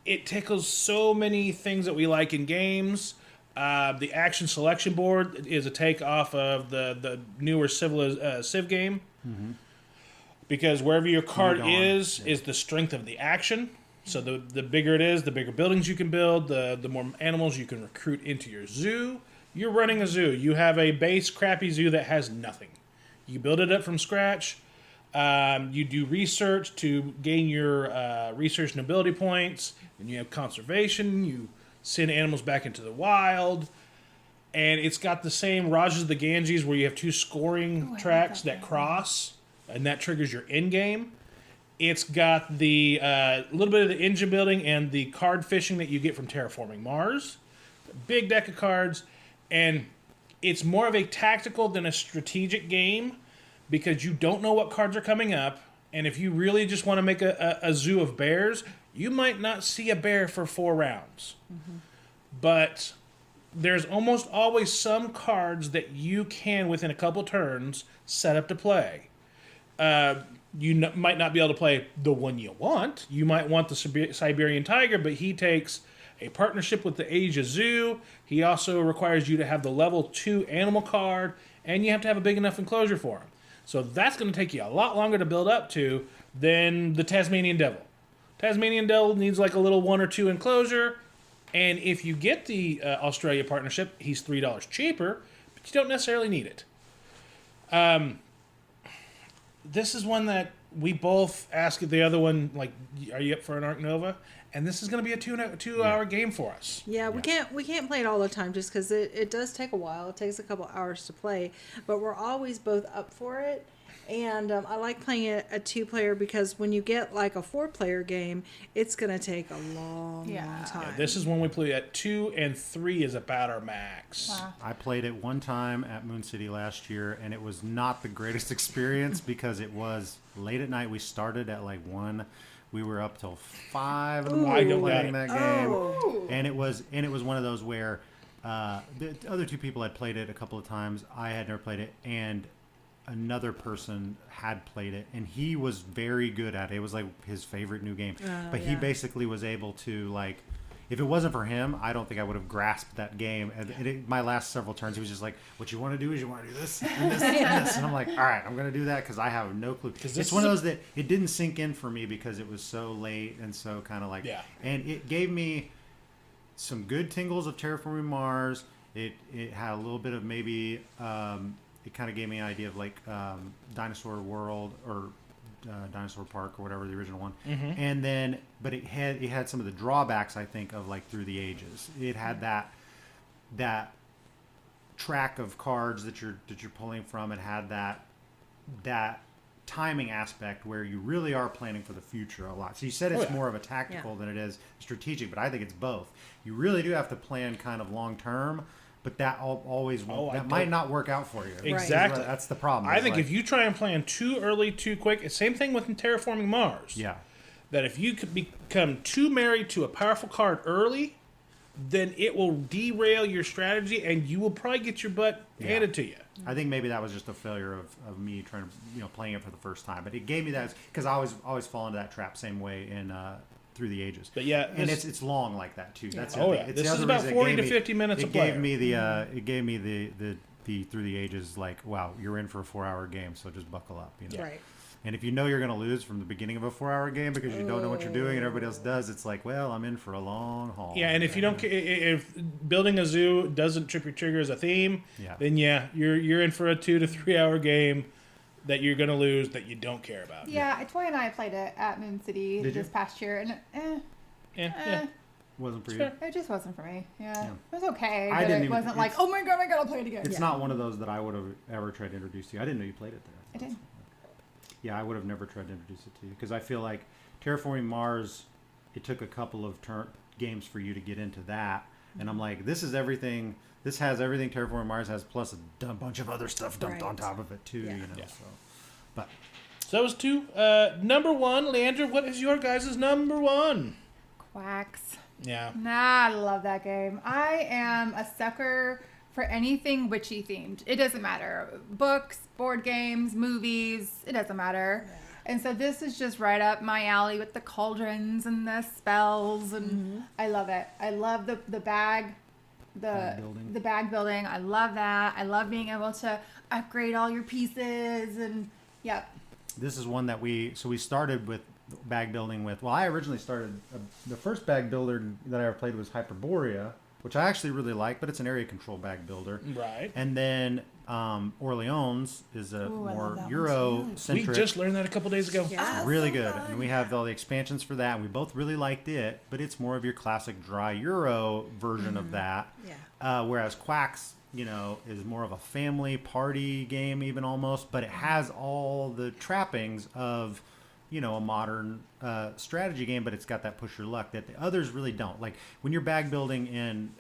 It tickles so many things that we like in games. The action selection board is a take off of the newer Civ game. Because wherever your card is the strength of the action. So the bigger it is, the bigger buildings you can build, the more animals you can recruit into your zoo. You're running a zoo. You have a base crappy zoo that has nothing. You build it up from scratch. You do research to gain your research and ability points. And you have conservation. You send animals back into the wild. And it's got the same Rajas of the Ganges where you have 2 scoring tracks that cross. And that triggers your end game. It's got the little bit of the engine building and the card fishing that you get from Terraforming Mars. Big deck of cards. And it's more of a tactical than a strategic game because you don't know what cards are coming up. And if you really just want to make a zoo of bears, you might not see a bear for 4 rounds. But there's almost always some cards that you can, within a couple turns, set up to play. Might not be able to play the one you want. You might want the Siberian Tiger, but he takes a partnership with the Asia Zoo. He also requires you to have the level 2 animal card, and you have to have a big enough enclosure for him. So that's going to take you a lot longer to build up to than the Tasmanian Devil. Tasmanian Devil needs like a little 1 or 2 enclosure, and if you get the Australia partnership, he's $3 cheaper, but you don't necessarily need it. This is one that we both asked the other one, like, are you up for an Ark Nova? And this is going to be a 2-hour game for us. Yeah, we can't play it all the time just because it does take a while. It takes a couple hours to play, but we're always both up for it. And I like playing it a 2-player because when you get like a 4-player game, it's going to take a long time. Yeah, this is when we play at 2 and 3 is about our max. Wow. I played it one time at Moon City last year, and it was not the greatest experience because it was late at night. We started at like 1. We were up till 5 in the morning playing that game, and it was one of those where the other 2 people had played it a couple of times. I had never played it, and another person had played it, and he was very good at it. It was like his favorite new game, but he basically was able to, like, if it wasn't for him, I don't think I would have grasped that game. And my last several turns, he was just like, what you want to do is you want to do this and this and this. And I'm like, all right, I'm going to do that because I have no clue. It's one of those that it didn't sink in for me because it was so late and so kind of like, and it gave me some good tingles of Terraforming Mars. It had a little bit of maybe it kind of gave me an idea of like Dinosaur World or Dinosaur Park or whatever the original one. And then but it had some of the drawbacks, I think, of like Through the Ages. It had that track of cards that you're pulling from. It had that timing aspect where you really are planning for the future a lot. So you said it's more of a tactical than it is strategic, but I think it's both. You really do have to plan kind of long term, but that always won't, that might not work out for you. Exactly. Right. That's the problem. I think if you try and plan too early, too quick, same thing with Terraforming Mars. Yeah. That if you could become too married to a powerful card early, then it will derail your strategy and you will probably get your butt handed to you. I think maybe that was just a failure of me trying to, playing it for the first time. But it gave me that, because I always fall into that trap same way in Through the Ages. But yeah, and it's long like that too. That's this is about 40 to 50 minutes. It gave me the Through the Ages, like, wow, you're in for a 4-hour game, so just buckle up. Right. And if you know you're going to lose from the beginning of a 4-hour game because you don't know what you're doing and everybody else does, it's like, well, I'm in for a long haul. Yeah, and if you don't, if building a zoo doesn't trip your trigger as a theme, then you're in for a 2 to 3 hour game that you're going to lose that you don't care about. Yeah, Toy and I played it at Moon City this past year, and wasn't for you. It just wasn't for me. Yeah. It was okay, I but didn't it wasn't like, oh my god, I gotta play it again. It's not one of those that I would have ever tried to introduce to you. I didn't know you played it there. I did. Yeah, I would have never tried to introduce it to you because I feel like Terraforming Mars, it took a couple of games for you to get into that, and I'm like, this is everything. This has everything Terraforming Mars has, plus a bunch of other stuff dumped on top of it too. So that was 2. Number 1, Leeandra, what is your guys' number 1? Quacks. Yeah. I love that game. I am a sucker for anything witchy themed. It doesn't matter. Books, board games, movies, it doesn't matter. Yeah. And so this is just right up my alley with the cauldrons and the spells, and I love it. I love the bag bag building. I love that. I love being able to upgrade all your pieces, and This is one that we started with bag building with. Well, I originally started the first bag builder that I ever played was Hyperborea, which I actually really like, but it's an area control bag builder. Right. And then Orleans is a more Euro-centric. We just learned that a couple days ago. Yeah. Really good. And we have all the expansions for that. And we both really liked it, but it's more of your classic dry Euro version of that. Yeah. Whereas Quacks, is more of a family party game even almost, but it has all the trappings of a modern strategy game, but it's got that push your luck that the others really don't. Like when you're bag building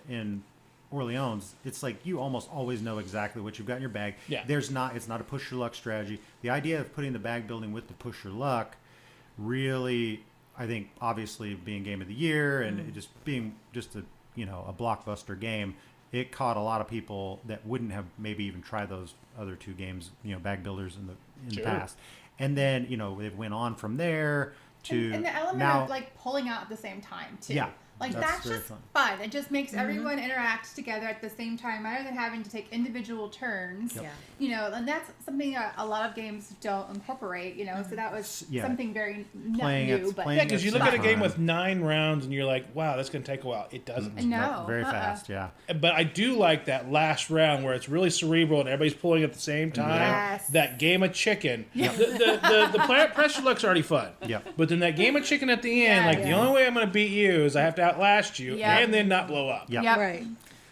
in Orleans, it's like you almost always know exactly what you've got in your bag. Yeah. It's not a push your luck strategy. The idea of putting the bag building with the push your luck really, I think, obviously being game of the year and it just being just a blockbuster game, it caught a lot of people that wouldn't have maybe even tried those other 2 games, bag builders in the past. And then, it went on from there to... And the element of, like, pulling out at the same time, too. Yeah. Like, that's just fun. It just makes everyone interact together at the same time, rather than having to take individual turns. Yep. And that's something a lot of games don't incorporate, so that was something very new. Because you look at a game with 9 rounds and you're like, wow, that's going to take a while. It doesn't. No. Very fast, yeah. But I do like that last round where it's really cerebral and everybody's pulling at the same time. Yes. That game of chicken. Yep. The pressure luck's already fun. Yep. But then that game of chicken at the end, the only way I'm going to beat you is I have to outlast you and then not blow up. Yep. Right.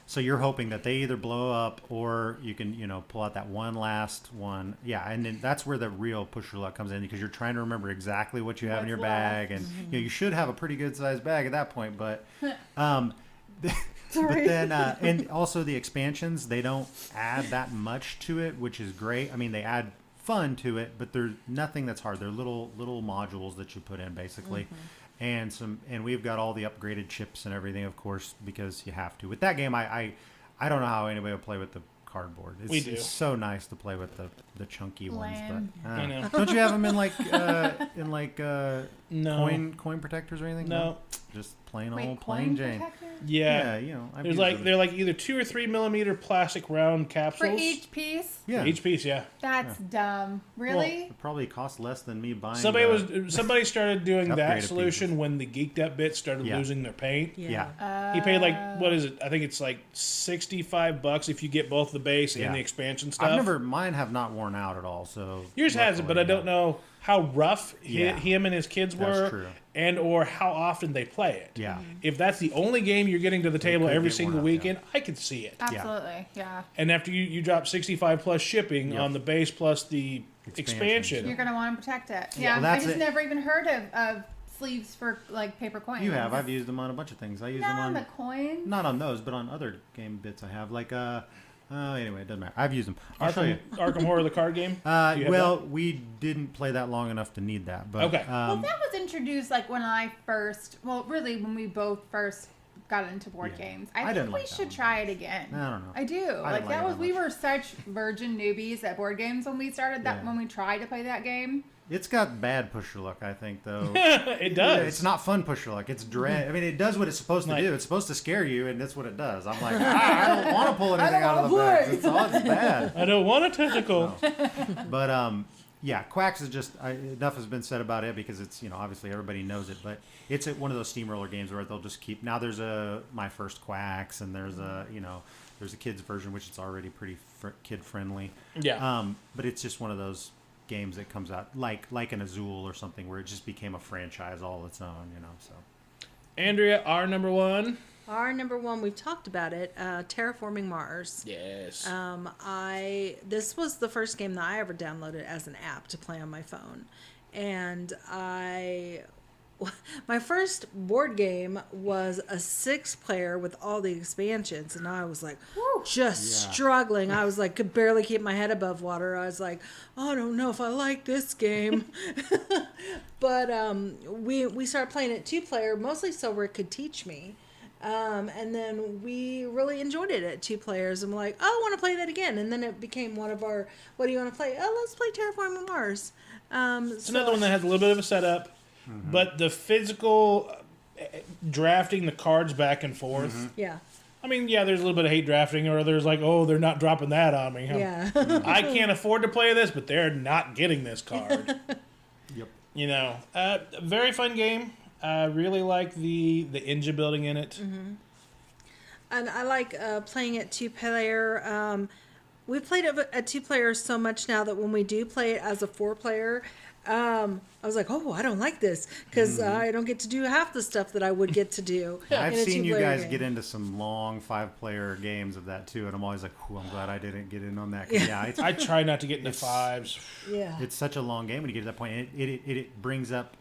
So you're hoping that they either blow up or you can, pull out that one last one. Yeah, and then that's where the real push your luck comes in because you're trying to remember exactly what you have in your bag, and you should have a pretty good sized bag at that point. But, but then and also the expansions, they don't add that much to it, which is great. I mean, they add fun to it, but there's nothing that's hard. They're little modules that you put in basically. And we've got all the upgraded chips and everything, of course, because you have to. With that game, I don't know how anybody would play with the cardboard. It's so nice to play with the chunky ones, but I know. Don't you have them in like no. coin protectors or anything? No. Just plain Wait, old coin plain Jane. protector? Yeah. You know, I've There's used them. they're like either 2 or 3 millimeter plastic round For capsules. each piece? Yeah. Each piece, yeah. That's dumb. Really? It probably costs less than me buying. Somebody started doing that upgraded solution pieces. when the Geeked Up bits started Yeah. losing their paint. Yeah. He paid like, what is it? I think it's like $65 if you get both the base Yeah. and the expansion stuff. Mine have not worn out at all. So Yours hasn't, but I don't know how rough Yeah. him and his kids That's were, true. and or how often they play it. Yeah. If that's the only game you're getting to the table could every get single worn out, yeah. weekend, I could see it. Absolutely. Yeah. And after you drop 65 plus shipping Yep. on the base plus the expansion, You're going to want to protect it. Yeah. Well, I that's just it. never even heard of sleeves for like paper coins. You have. I've used them on a bunch of things. I use Not them on on the coins. not on those, but on other game bits I have. Like anyway, it doesn't matter. I've used them. I'll show you. Arkham Horror, the card game. Do you have Well, that? we didn't play that long enough to need that. But, Okay. Well, that was introduced like when when we both first got into board Yeah. games. I I think didn't we like that should one. try it again. I don't know. I do. didn't Like like that it was that we much. were such virgin newbies at board games when we started that Yeah. when we tried to play that game. it's got bad pusher luck, I think, though. It does. It's not fun pusher luck. It's dread. I mean, it does what it's supposed to Like- do. It's supposed to scare you, and that's what it does. I'm like, I don't want to pull anything out of the wanna bags. play. It's bad. I don't want a tentacle. But yeah, Quacks is just enough has been said about it because it's obviously everybody knows it, but it's one of those steamroller games where they'll just keep. Now there's My First Quacks, and there's a kids version which is already pretty kid friendly. Yeah. But it's just one of those games that comes out like an Azul or something where it just became a franchise all its own. So Andrea, our number one. Our number one, we've talked about it, Terraforming Mars. Yes. This was the first game that I ever downloaded as an app to play on my phone. And my first board game was a 6-player with all the expansions, and I was like, struggling. I was like, could barely keep my head above water. I was like, I don't know if I like this game. But we started playing it 2-player, mostly so Rick could teach me. And then we really enjoyed it at 2 players, and we're like, I want to play that again. And then it became one of our, what do you want to play? Oh, let's play Terraforming Mars. It's another one that has a little bit of a setup, but the physical drafting the cards back and forth. Yeah. I mean, yeah, there's a little bit of hate drafting, or there's like, oh, they're not dropping that on me. Yeah. I can't afford to play this, but they're not getting this card. Yep. Very fun game. I really like the engine building in it. And I like playing it 2-player. We played it at 2-player so much now that when we do play it as a 4-player, I was like, oh, I don't like this because I don't get to do half the stuff that I would get to do. I've in a seen you 2-player guys game. get into some long 5-player games of that too, and I'm always like, I'm glad I didn't get in on that. 'Cause, yeah, I try not to get into fives. Yeah. it's such a long game when you get to that point. And it brings up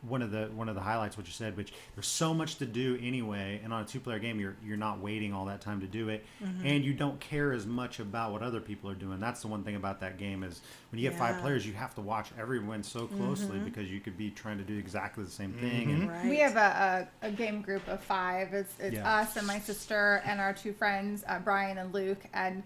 one of the highlights, what you said, which there's so much to do anyway, and on a 2-player game you're not waiting all that time to do it, and you don't care as much about what other people are doing. That's the one thing about that game is when you get 5 players, you have to watch everyone so closely because you could be trying to do exactly the same thing. And Right. We have a game group of 5. It's Yeah. us and my sister and our 2 friends, Brian and Luke, and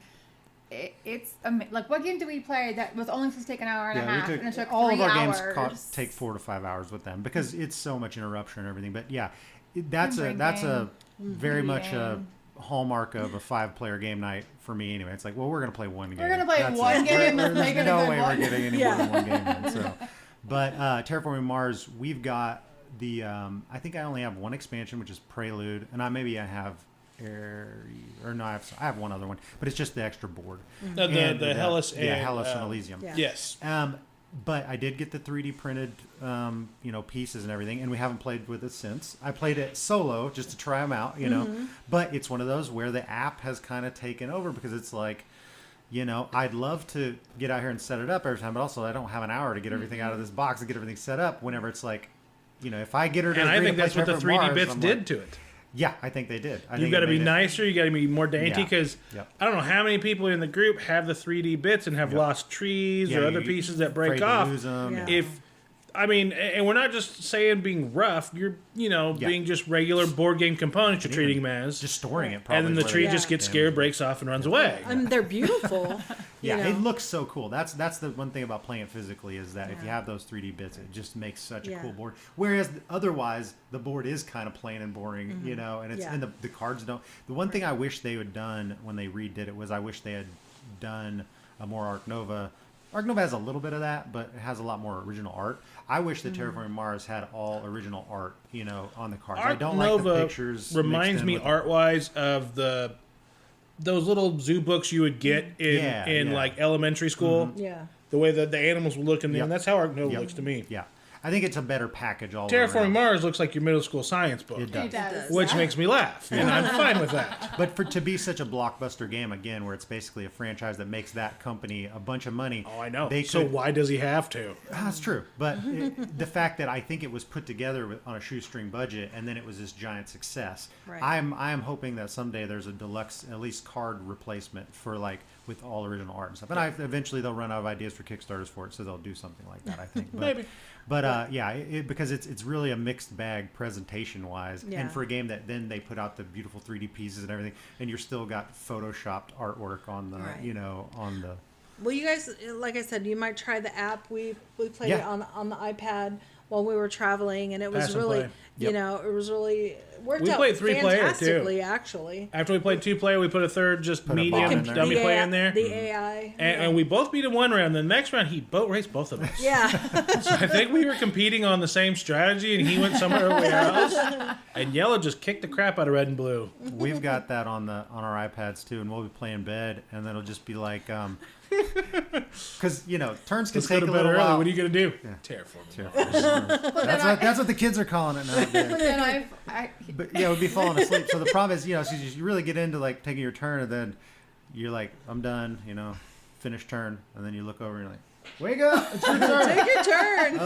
it's like, what game did we play that was only supposed to take an hour and a half, and it took all 3 of our hours. games take 4 to 5 hours with them because it's so much interruption and everything. But yeah, that's And a drinking. very much a Eating. hallmark of a 5-player game night for me anyway. It's like, well, we're gonna play one game. We're gonna play That's one it. game, let's There's make it a no good way one. we're getting any more than one game in. So, but Terraforming Mars, we've got the I think I only have one expansion, which is Prelude, and I have I have one other one, but it's just the extra board. The Hellas and Hellas and Elysium. Yeah. Yes. But I did get the 3D printed, pieces and everything, and we haven't played with it since. I played it solo just to try them out, But it's one of those where the app has kind of taken over because it's like, I'd love to get out here and set it up every time, but also I don't have an hour to get everything out of this box and get everything set up. Whenever it's like, if I get her to And I agree think to that's play what the Terraforming 3D Mars, bits I'm did like, to it. Yeah, I think they did. You got to be nicer. You got to be more dainty Yeah. because Yep. I don't know how many people in the group have the 3D bits and have lost trees or other pieces that break afraid to off. lose 'em. Yeah. And we're not just saying being rough. You're, being just regular board game components. You're treating them as, Just storing it, probably. and then the is tree what it just is. gets scared, breaks off, and runs away. They're beautiful. Yeah, you know? it looks so cool. That's the one thing about playing it physically is that if you have those 3D bits, it just makes such a cool board. Whereas otherwise, the board is kind of plain and boring, you know, and it's and the cards don't. The one thing I wish they had done when they redid it was I wish they had done a more Ark Nova. Ark Nova has a little bit of that, but it has a lot more original art. I wish that Terraforming Mars had all original art, you know, on the cards. Ark I don't Nova like the pictures. reminds me art-wise of those little zoo books you would get in like elementary school. Yeah. The way that the animals would look in them. That's how Ark Nova looks to me. Yeah. I think it's a better package all Terraforming around. Mars looks like your middle school science book. It does. It does. Which makes me laugh. And I'm fine with that. But to be such a blockbuster game, again, where it's basically a franchise that makes that company a bunch of money. Oh, I know. So why does he have to? That's true. But the fact that I think it was put together on a shoestring budget and then it was this giant success. Right. I am hoping that someday there's a deluxe, at least card replacement for like with all original art and stuff. And eventually they'll run out of ideas for Kickstarters for it, so they'll do something like that, I think. But, Maybe. But because it's really a mixed bag presentation wise, Yeah. and for a game that then they put out the beautiful 3D pieces and everything, and you're still got photoshopped artwork on the on the. Well, you guys, like I said, you might try the app. We played it on the iPad while we were traveling, and it was Pass and really, play. you know, it was really worked We out played 3-player, too. fantastically, actually. After we played 2-player, we put a third just Put a bomb medium in there. dummy The player AI in there. The AI. And we both beat him one round. The next round, he boat raced both of us. Yeah. So I think we were competing on the same strategy, and he went somewhere else. And yellow just kicked the crap out of red and blue. We've got that on our iPads too, and we'll be playing bed, and then it'll just be like, because you know turns can Let's go take to a bed little early. while. What are you going to do? Terraform. That's what the kids are calling it nowadays. And But yeah, we'd be falling asleep. So the problem is, so you really get into like taking your turn, and then you're like, I'm done, finish turn, and then you look over and you're like, wake up, it's your turn. Take your turn.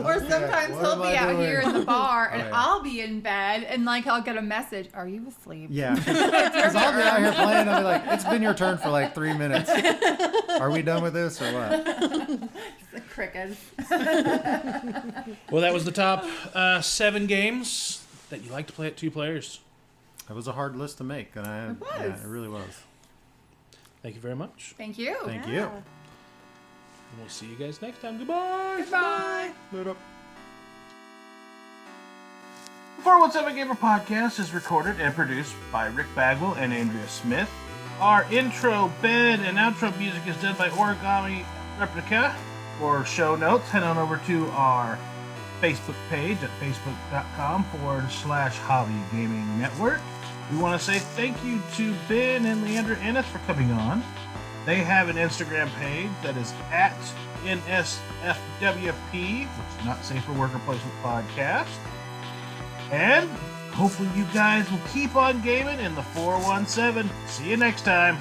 or sometimes what he'll am be I out doing? here in the bar and yeah. I'll be in bed and like I'll get a message, are you asleep? Yeah, because I'll be out here playing. I'll be like, it's been your turn for like 3 minutes. Are we done with this or what? The crickets. Well, that was the top 7 games that you like to play at 2 players. It was a hard list to make, and it really was. Thank you very much. Thank you. Thank you. And we'll see you guys next time. Goodbye. Bye. Later. The 417Gamer podcast is recorded and produced by Rick Bagwell and Andrea Smith. Our intro, bed, and outro music is done by Origami Replica. For show notes, head on over to our Facebook page at facebook.com/Hobby Gaming Network. We want to say thank you to Ben and Leeandra Ennis for coming on. They have an Instagram page that is at NSFWP, which is not safe for worker placement podcast. And hopefully you guys will keep on gaming in the 417. See you next time.